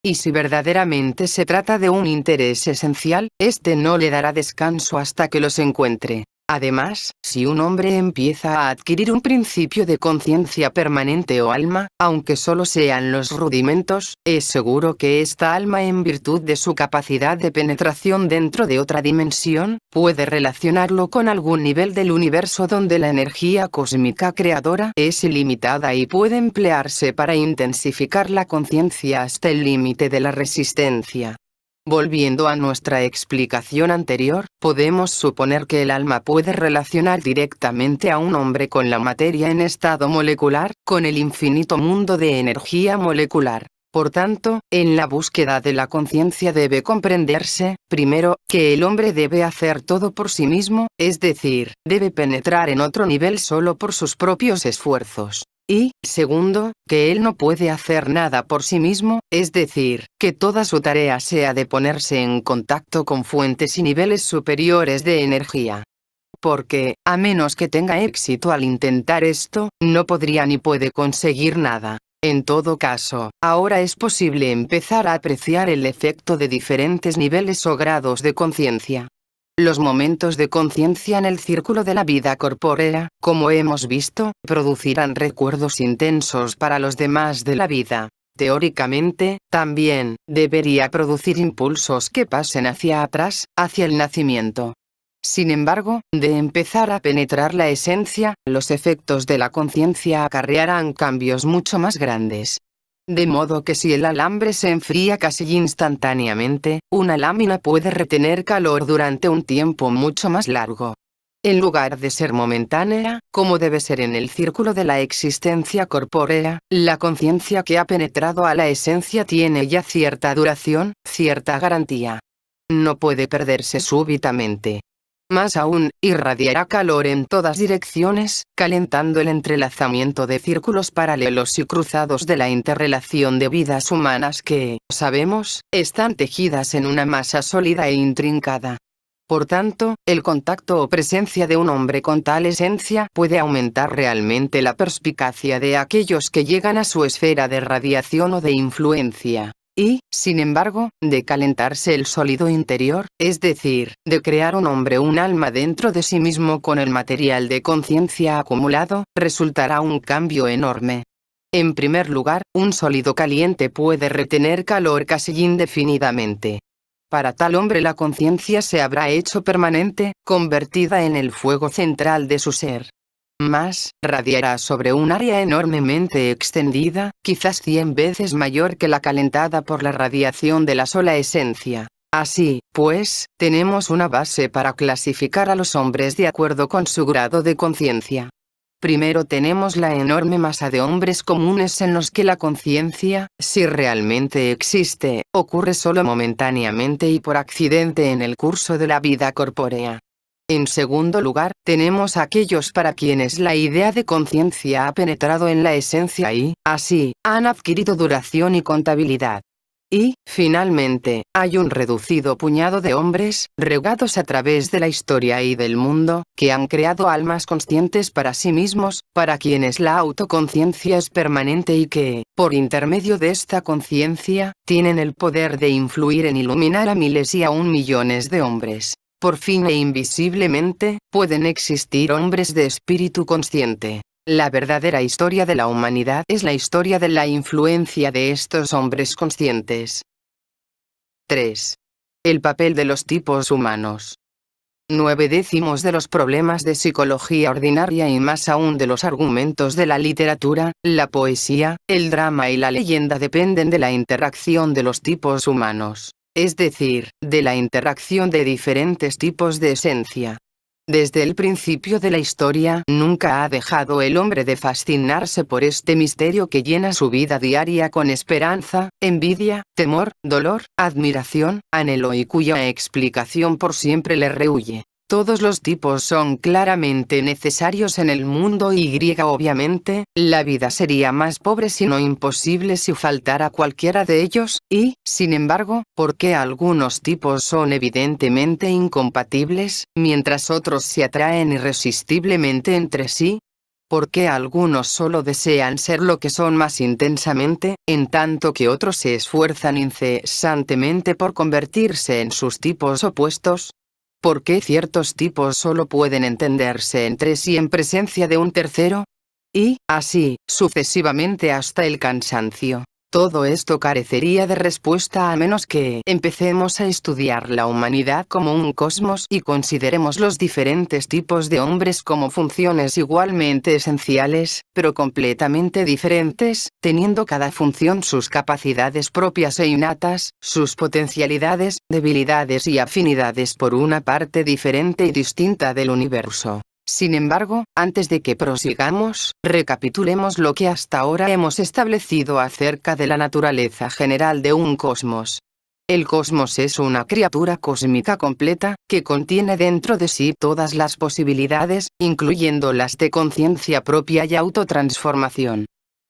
Y si verdaderamente se trata de un interés esencial, este no le dará descanso hasta que los encuentre. Además, si un hombre empieza a adquirir un principio de conciencia permanente o alma, aunque solo sean los rudimentos, es seguro que esta alma, en virtud de su capacidad de penetración dentro de otra dimensión, puede relacionarlo con algún nivel del universo donde la energía cósmica creadora es ilimitada y puede emplearse para intensificar la conciencia hasta el límite de la resistencia. Volviendo a nuestra explicación anterior, podemos suponer que el alma puede relacionar directamente a un hombre con la materia en estado molecular, con el infinito mundo de energía molecular. Por tanto, en la búsqueda de la conciencia debe comprenderse, primero, que el hombre debe hacer todo por sí mismo, es decir, debe penetrar en otro nivel solo por sus propios esfuerzos. Y, segundo, que él no puede hacer nada por sí mismo, es decir, que toda su tarea sea de ponerse en contacto con fuentes y niveles superiores de energía. Porque, a menos que tenga éxito al intentar esto, no podría ni puede conseguir nada. En todo caso, ahora es posible empezar a apreciar el efecto de diferentes niveles o grados de conciencia. Los momentos de conciencia en el círculo de la vida corpórea, como hemos visto, producirán recuerdos intensos para los demás de la vida. Teóricamente, también, debería producir impulsos que pasen hacia atrás, hacia el nacimiento. Sin embargo, de empezar a penetrar la esencia, los efectos de la conciencia acarrearán cambios mucho más grandes. De modo que si el alambre se enfría casi instantáneamente, una lámina puede retener calor durante un tiempo mucho más largo. En lugar de ser momentánea, como debe ser en el círculo de la existencia corpórea, la conciencia que ha penetrado a la esencia tiene ya cierta duración, cierta garantía. No puede perderse súbitamente. Más aún, irradiará calor en todas direcciones, calentando el entrelazamiento de círculos paralelos y cruzados de la interrelación de vidas humanas que, sabemos, están tejidas en una masa sólida e intrincada. Por tanto, el contacto o presencia de un hombre con tal esencia puede aumentar realmente la perspicacia de aquellos que llegan a su esfera de radiación o de influencia. Y, sin embargo, de calentarse el sólido interior, es decir, de crear un hombre un alma dentro de sí mismo con el material de conciencia acumulado, resultará un cambio enorme. En primer lugar, un sólido caliente puede retener calor casi indefinidamente. Para tal hombre la conciencia se habrá hecho permanente, convertida en el fuego central de su ser. Más, radiará sobre un área enormemente extendida, quizás 100 veces mayor que la calentada por la radiación de la sola esencia. Así, pues, tenemos una base para clasificar a los hombres de acuerdo con su grado de conciencia. Primero tenemos la enorme masa de hombres comunes en los que la conciencia, si realmente existe, ocurre solo momentáneamente y por accidente en el curso de la vida corpórea. En segundo lugar, tenemos aquellos para quienes la idea de conciencia ha penetrado en la esencia y, así, han adquirido duración y contabilidad. Y, finalmente, hay un reducido puñado de hombres, regados a través de la historia y del mundo, que han creado almas conscientes para sí mismos, para quienes la autoconciencia es permanente y que, por intermedio de esta conciencia, tienen el poder de influir en iluminar a miles y aún millones de hombres. Por fin e invisiblemente, pueden existir hombres de espíritu consciente. La verdadera historia de la humanidad es la historia de la influencia de estos hombres conscientes. 3. El papel de los tipos humanos. 9/10 de los problemas de psicología ordinaria y más aún de los argumentos de la literatura, la poesía, el drama y la leyenda dependen de la interacción de los tipos humanos, es decir, de la interacción de diferentes tipos de esencia. Desde el principio de la historia, nunca ha dejado el hombre de fascinarse por este misterio que llena su vida diaria con esperanza, envidia, temor, dolor, admiración, anhelo y cuya explicación por siempre le rehúye. Todos los tipos son claramente necesarios en el mundo y obviamente, la vida sería más pobre si no imposible si faltara cualquiera de ellos, y, sin embargo, ¿por qué algunos tipos son evidentemente incompatibles, mientras otros se atraen irresistiblemente entre sí? ¿Por qué algunos solo desean ser lo que son más intensamente, en tanto que otros se esfuerzan incesantemente por convertirse en sus tipos opuestos? ¿Por qué ciertos tipos solo pueden entenderse entre sí en presencia de un tercero? Y, así, sucesivamente hasta el cansancio. Todo esto carecería de respuesta a menos que empecemos a estudiar la humanidad como un cosmos y consideremos los diferentes tipos de hombres como funciones igualmente esenciales, pero completamente diferentes, teniendo cada función sus capacidades propias e innatas, sus potencialidades, debilidades y afinidades por una parte diferente y distinta del universo. Sin embargo, antes de que prosigamos, recapitulemos lo que hasta ahora hemos establecido acerca de la naturaleza general de un cosmos. El cosmos es una criatura cósmica completa, que contiene dentro de sí todas las posibilidades, incluyendo las de conciencia propia y autotransformación.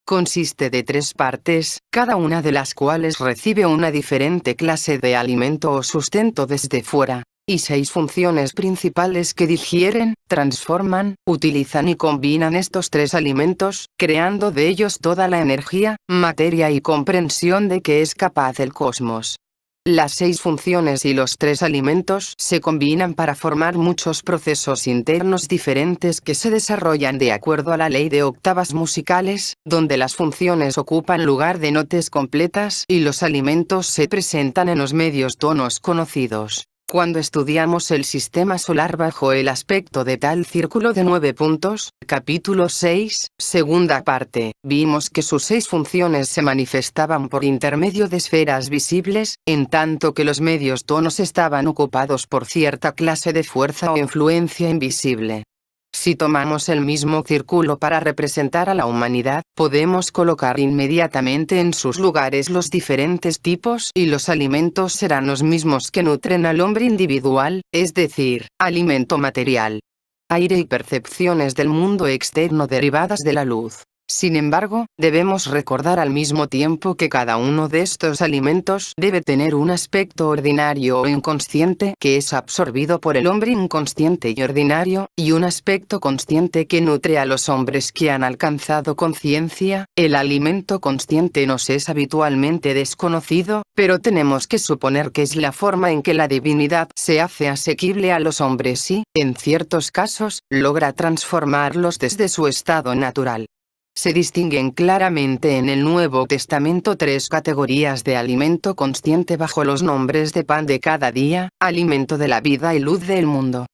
Consiste de 3 partes, cada una de las cuales recibe una diferente clase de alimento o sustento desde fuera, y 6 funciones principales que digieren, transforman, utilizan y combinan estos 3 alimentos, creando de ellos toda la energía, materia y comprensión de que es capaz el cosmos. Las 6 funciones y los 3 alimentos se combinan para formar muchos procesos internos diferentes que se desarrollan de acuerdo a la ley de octavas musicales, donde las funciones ocupan lugar de notas completas y los alimentos se presentan en los medios tonos conocidos. Cuando estudiamos el sistema solar bajo el aspecto de tal círculo de 9 puntos, capítulo 6, segunda parte, vimos que sus 6 funciones se manifestaban por intermedio de esferas visibles, en tanto que los medios tonos estaban ocupados por cierta clase de fuerza o influencia invisible. Si tomamos el mismo círculo para representar a la humanidad, podemos colocar inmediatamente en sus lugares los diferentes tipos y los alimentos serán los mismos que nutren al hombre individual, es decir, alimento material, aire y percepciones del mundo externo derivadas de la luz. Sin embargo, debemos recordar al mismo tiempo que cada uno de estos alimentos debe tener un aspecto ordinario o inconsciente que es absorbido por el hombre inconsciente y ordinario, y un aspecto consciente que nutre a los hombres que han alcanzado conciencia. El alimento consciente nos es habitualmente desconocido, pero tenemos que suponer que es la forma en que la divinidad se hace asequible a los hombres y, en ciertos casos, logra transformarlos desde su estado natural. Se distinguen claramente en el Nuevo Testamento 3 categorías de alimento consciente bajo los nombres de pan de cada día, alimento de la vida y luz del mundo.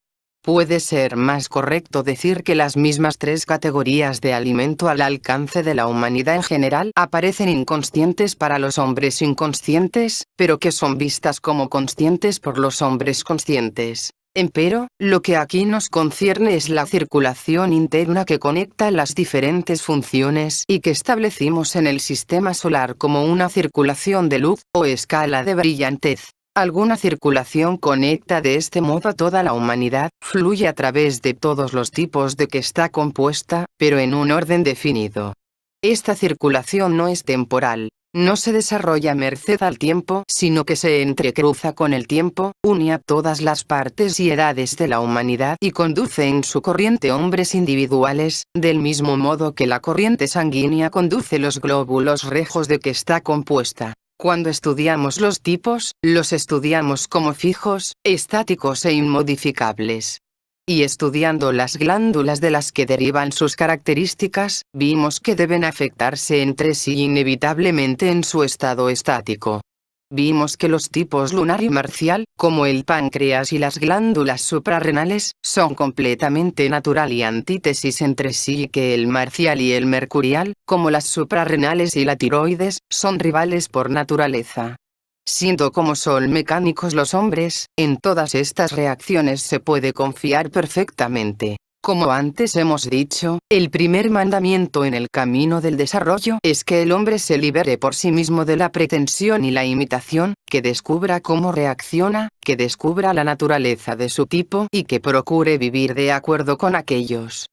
Puede ser más correcto decir que las mismas 3 categorías de alimento al alcance de la humanidad en general aparecen inconscientes para los hombres inconscientes, pero que son vistas como conscientes por los hombres conscientes. Empero, lo que aquí nos concierne es la circulación interna que conecta las diferentes funciones y que establecimos en el sistema solar como una circulación de luz, o escala de brillantez. Alguna circulación conecta de este modo a toda la humanidad, fluye a través de todos los tipos de que está compuesta, pero en un orden definido. Esta circulación no es temporal. No se desarrolla merced al tiempo, sino que se entrecruza con el tiempo, une a todas las partes y edades de la humanidad y conduce en su corriente hombres individuales, del mismo modo que la corriente sanguínea conduce los glóbulos rojos de que está compuesta. Cuando estudiamos los tipos, los estudiamos como fijos, estáticos e inmodificables. Y estudiando las glándulas de las que derivan sus características, vimos que deben afectarse entre sí inevitablemente en su estado estático. Vimos que los tipos lunar y marcial, como el páncreas y las glándulas suprarrenales, son completamente natural y antítesis entre sí, y que el marcial y el mercurial, como las suprarrenales y la tiroides, son rivales por naturaleza. Siendo como son mecánicos los hombres, en todas estas reacciones se puede confiar perfectamente. Como antes hemos dicho, el primer mandamiento en el camino del desarrollo es que el hombre se libere por sí mismo de la pretensión y la imitación, que descubra cómo reacciona, que descubra la naturaleza de su tipo y que procure vivir de acuerdo con aquellos.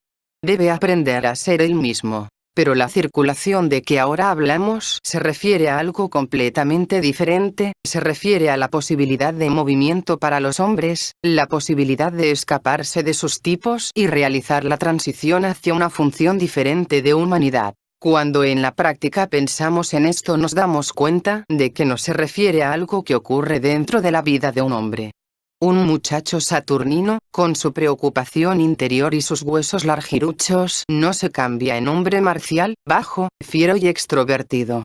Debe aprender a ser él mismo. Pero la circulación de que ahora hablamos se refiere a algo completamente diferente, se refiere a la posibilidad de movimiento para los hombres, la posibilidad de escaparse de sus tipos y realizar la transición hacia una función diferente de humanidad. Cuando en la práctica pensamos en esto nos damos cuenta de que no se refiere a algo que ocurre dentro de la vida de un hombre. Un muchacho saturnino, con su preocupación interior y sus huesos largiruchos, no se cambia en hombre marcial, bajo, fiero y extrovertido.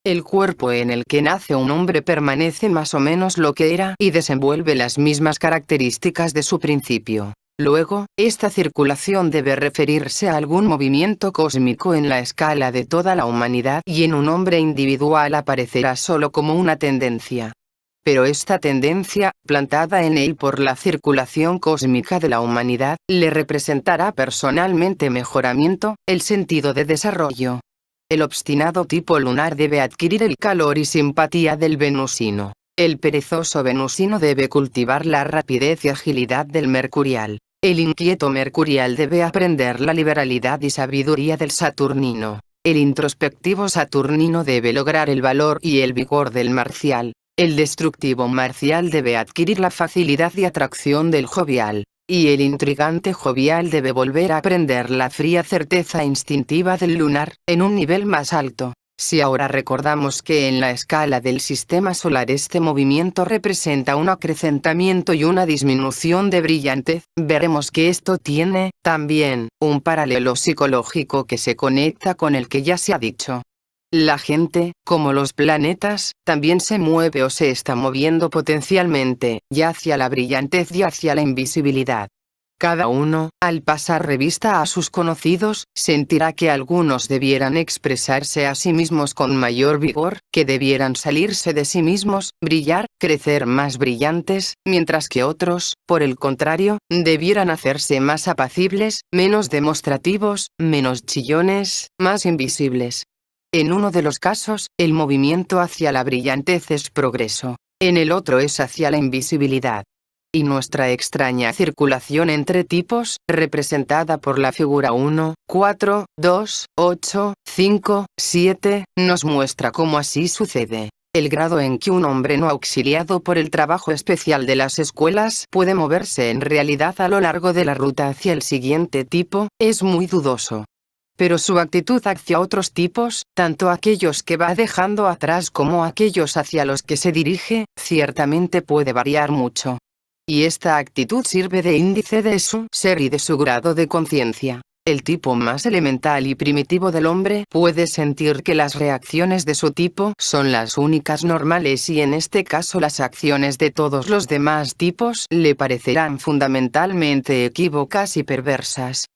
El cuerpo en el que nace un hombre permanece más o menos lo que era y desenvuelve las mismas características de su principio. Luego, esta circulación debe referirse a algún movimiento cósmico en la escala de toda la humanidad y en un hombre individual aparecerá solo como una tendencia. Pero esta tendencia, plantada en él por la circulación cósmica de la humanidad, le representará personalmente mejoramiento, el sentido de desarrollo. El obstinado tipo lunar debe adquirir el calor y simpatía del venusino. El perezoso venusino debe cultivar la rapidez y agilidad del mercurial. El inquieto mercurial debe aprender la liberalidad y sabiduría del saturnino. El introspectivo saturnino debe lograr el valor y el vigor del marcial. El destructivo marcial debe adquirir la facilidad y atracción del jovial, y el intrigante jovial debe volver a aprender la fría certeza instintiva del lunar, en un nivel más alto. Si ahora recordamos que en la escala del sistema solar este movimiento representa un acrecentamiento y una disminución de brillantez, veremos que esto tiene, también, un paralelo psicológico que se conecta con el que ya se ha dicho. La gente, como los planetas, también se mueve o se está moviendo potencialmente, ya hacia la brillantez y hacia la invisibilidad. Cada uno, al pasar revista a sus conocidos, sentirá que algunos debieran expresarse a sí mismos con mayor vigor, que debieran salirse de sí mismos, brillar, crecer más brillantes, mientras que otros, por el contrario, debieran hacerse más apacibles, menos demostrativos, menos chillones, más invisibles. En uno de los casos, el movimiento hacia la brillantez es progreso. En el otro es hacia la invisibilidad. Y nuestra extraña circulación entre tipos, representada por la figura 1, 4, 2, 8, 5, 7, nos muestra cómo así sucede. El grado en que un hombre no auxiliado por el trabajo especial de las escuelas puede moverse en realidad a lo largo de la ruta hacia el siguiente tipo, es muy dudoso. Pero su actitud hacia otros tipos, tanto aquellos que va dejando atrás como aquellos hacia los que se dirige, ciertamente puede variar mucho. Y esta actitud sirve de índice de su ser y de su grado de conciencia. El tipo más elemental y primitivo del hombre puede sentir que las reacciones de su tipo son las únicas normales y en este caso las acciones de todos los demás tipos le parecerán fundamentalmente equívocas y perversas.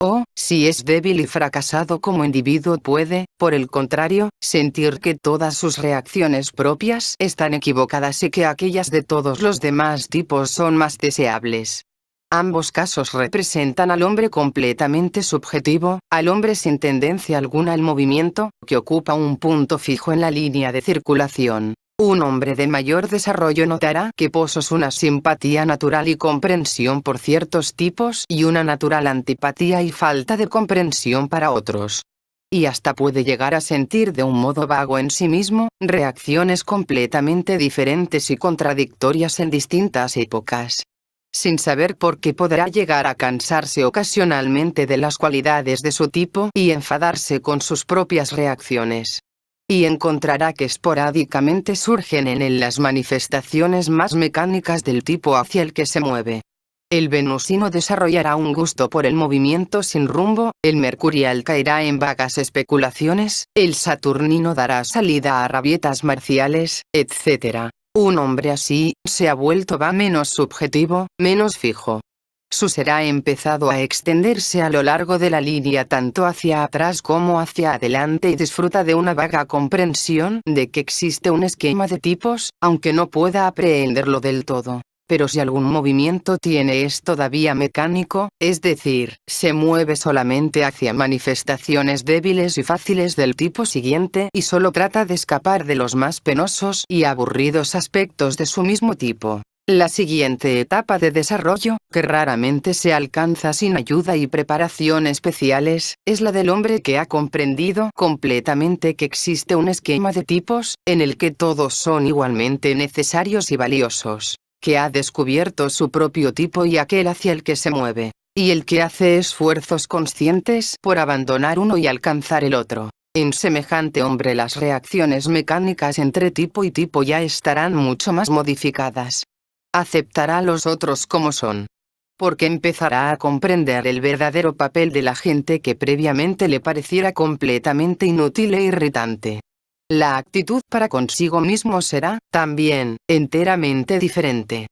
O, si es débil y fracasado como individuo puede, por el contrario, sentir que todas sus reacciones propias están equivocadas y que aquellas de todos los demás tipos son más deseables. Ambos casos representan al hombre completamente subjetivo, al hombre sin tendencia alguna al movimiento, que ocupa un punto fijo en la línea de circulación. Un hombre de mayor desarrollo notará que posos una simpatía natural y comprensión por ciertos tipos y una natural antipatía y falta de comprensión para otros. Y hasta puede llegar a sentir de un modo vago en sí mismo, reacciones completamente diferentes y contradictorias en distintas épocas. Sin saber por qué podrá llegar a cansarse ocasionalmente de las cualidades de su tipo y enfadarse con sus propias reacciones. Y encontrará que esporádicamente surgen en él las manifestaciones más mecánicas del tipo hacia el que se mueve. El venusino desarrollará un gusto por el movimiento sin rumbo, el mercurial caerá en vagas especulaciones, el saturnino dará salida a rabietas marciales, etc. Un hombre así, se ha vuelto menos subjetivo, menos fijo. Su ser ha empezado a extenderse a lo largo de la línea tanto hacia atrás como hacia adelante y disfruta de una vaga comprensión de que existe un esquema de tipos, aunque no pueda aprehenderlo del todo. Pero si algún movimiento tiene es todavía mecánico, es decir, se mueve solamente hacia manifestaciones débiles y fáciles del tipo siguiente y solo trata de escapar de los más penosos y aburridos aspectos de su mismo tipo. La siguiente etapa de desarrollo, que raramente se alcanza sin ayuda y preparación especiales, es la del hombre que ha comprendido completamente que existe un esquema de tipos, en el que todos son igualmente necesarios y valiosos, que ha descubierto su propio tipo y aquel hacia el que se mueve, y el que hace esfuerzos conscientes por abandonar uno y alcanzar el otro. En semejante hombre las reacciones mecánicas entre tipo y tipo ya estarán mucho más modificadas. Aceptará a los otros como son, porque empezará a comprender el verdadero papel de la gente que previamente le pareciera completamente inútil e irritante. La actitud para consigo mismo será, también, enteramente diferente,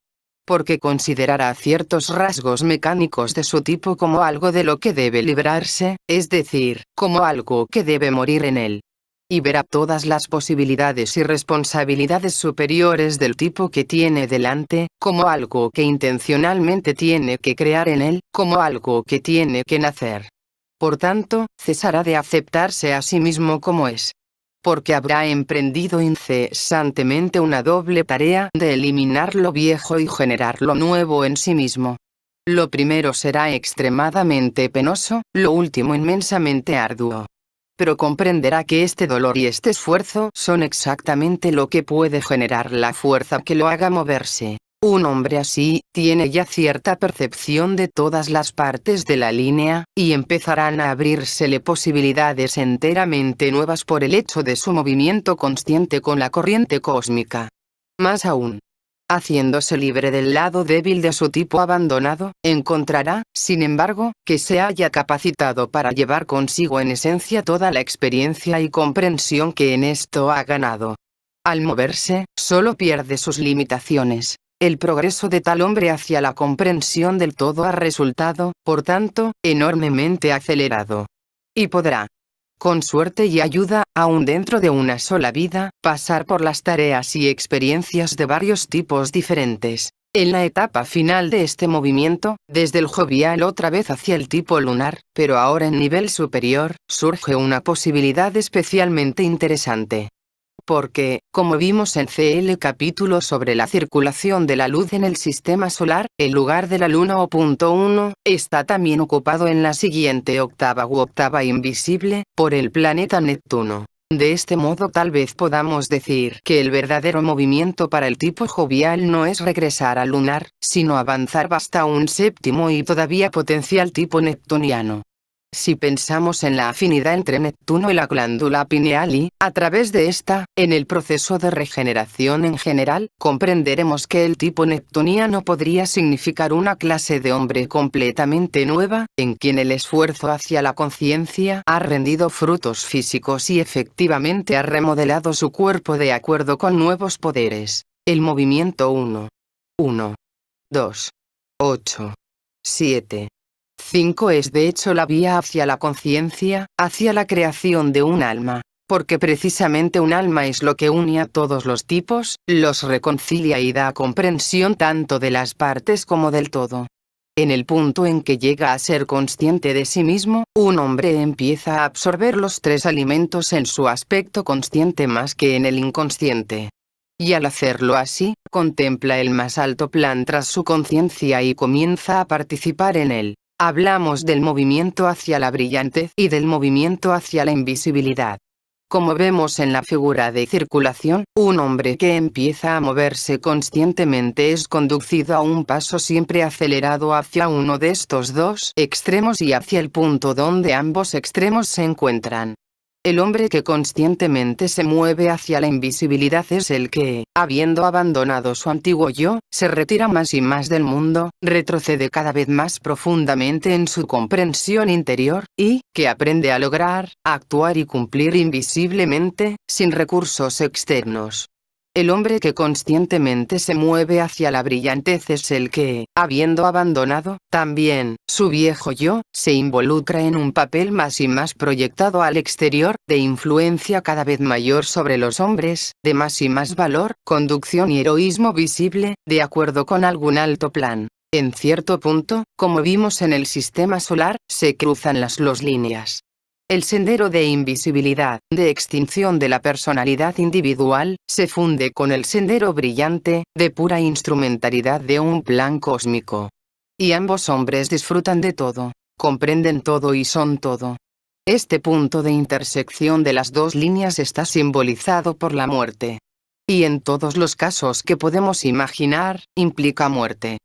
porque considerará ciertos rasgos mecánicos de su tipo como algo de lo que debe librarse, es decir, como algo que debe morir en él. Y verá todas las posibilidades y responsabilidades superiores del tipo que tiene delante, como algo que intencionalmente tiene que crear en él, como algo que tiene que nacer. Por tanto, cesará de aceptarse a sí mismo como es, porque habrá emprendido incesantemente una doble tarea de eliminar lo viejo y generar lo nuevo en sí mismo. Lo primero será extremadamente penoso, lo último inmensamente arduo. Pero comprenderá que este dolor y este esfuerzo son exactamente lo que puede generar la fuerza que lo haga moverse. Un hombre así, tiene ya cierta percepción de todas las partes de la línea, y empezarán a abrírsele posibilidades enteramente nuevas por el hecho de su movimiento consciente con la corriente cósmica. Más aún, haciéndose libre del lado débil de su tipo abandonado, encontrará, sin embargo, que se haya capacitado para llevar consigo en esencia toda la experiencia y comprensión que en esto ha ganado. Al moverse, solo pierde sus limitaciones. El progreso de tal hombre hacia la comprensión del todo ha resultado, por tanto, enormemente acelerado. Y podrá, con suerte y ayuda, aún dentro de una sola vida, pasar por las tareas y experiencias de varios tipos diferentes. En la etapa final de este movimiento, desde el jovial otra vez hacia el tipo lunar, pero ahora en nivel superior, surge una posibilidad especialmente interesante. Porque, como vimos en CL capítulo sobre la circulación de la luz en el sistema solar, el lugar de la luna o punto 1, está también ocupado en la siguiente octava u octava invisible, por el planeta Neptuno. De este modo tal vez podamos decir que el verdadero movimiento para el tipo jovial no es regresar al lunar, sino avanzar hasta un séptimo y todavía potencial tipo neptuniano. Si pensamos en la afinidad entre Neptuno y la glándula pineal y, a través de esta, en el proceso de regeneración en general, comprenderemos que el tipo neptuniano podría significar una clase de hombre completamente nueva, en quien el esfuerzo hacia la conciencia ha rendido frutos físicos y efectivamente ha remodelado su cuerpo de acuerdo con nuevos poderes. El movimiento 1, 2, 8, 7. 5 es de hecho la vía hacia la conciencia, hacia la creación de un alma, porque precisamente un alma es lo que une a todos los tipos, los reconcilia y da comprensión tanto de las partes como del todo. En el punto en que llega a ser consciente de sí mismo, un hombre empieza a absorber los tres alimentos en su aspecto consciente más que en el inconsciente. Y al hacerlo así, contempla el más alto plan tras su conciencia y comienza a participar en él. Hablamos del movimiento hacia la brillantez y del movimiento hacia la invisibilidad. Como vemos en la figura de circulación, un hombre que empieza a moverse conscientemente es conducido a un paso siempre acelerado hacia uno de estos dos extremos y hacia el punto donde ambos extremos se encuentran. El hombre que conscientemente se mueve hacia la invisibilidad es el que, habiendo abandonado su antiguo yo, se retira más y más del mundo, retrocede cada vez más profundamente en su comprensión interior, y, que aprende a lograr, actuar y cumplir invisiblemente, sin recursos externos. El hombre que conscientemente se mueve hacia la brillantez es el que, habiendo abandonado, también, su viejo yo, se involucra en un papel más y más proyectado al exterior, de influencia cada vez mayor sobre los hombres, de más y más valor, conducción y heroísmo visible, de acuerdo con algún alto plan. En cierto punto, como vimos en el sistema solar, se cruzan las dos líneas. El sendero de invisibilidad, de extinción de la personalidad individual, se funde con el sendero brillante, de pura instrumentalidad de un plan cósmico. Y ambos hombres disfrutan de todo, comprenden todo y son todo. Este punto de intersección de las dos líneas está simbolizado por la muerte. Y en todos los casos que podemos imaginar, implica muerte.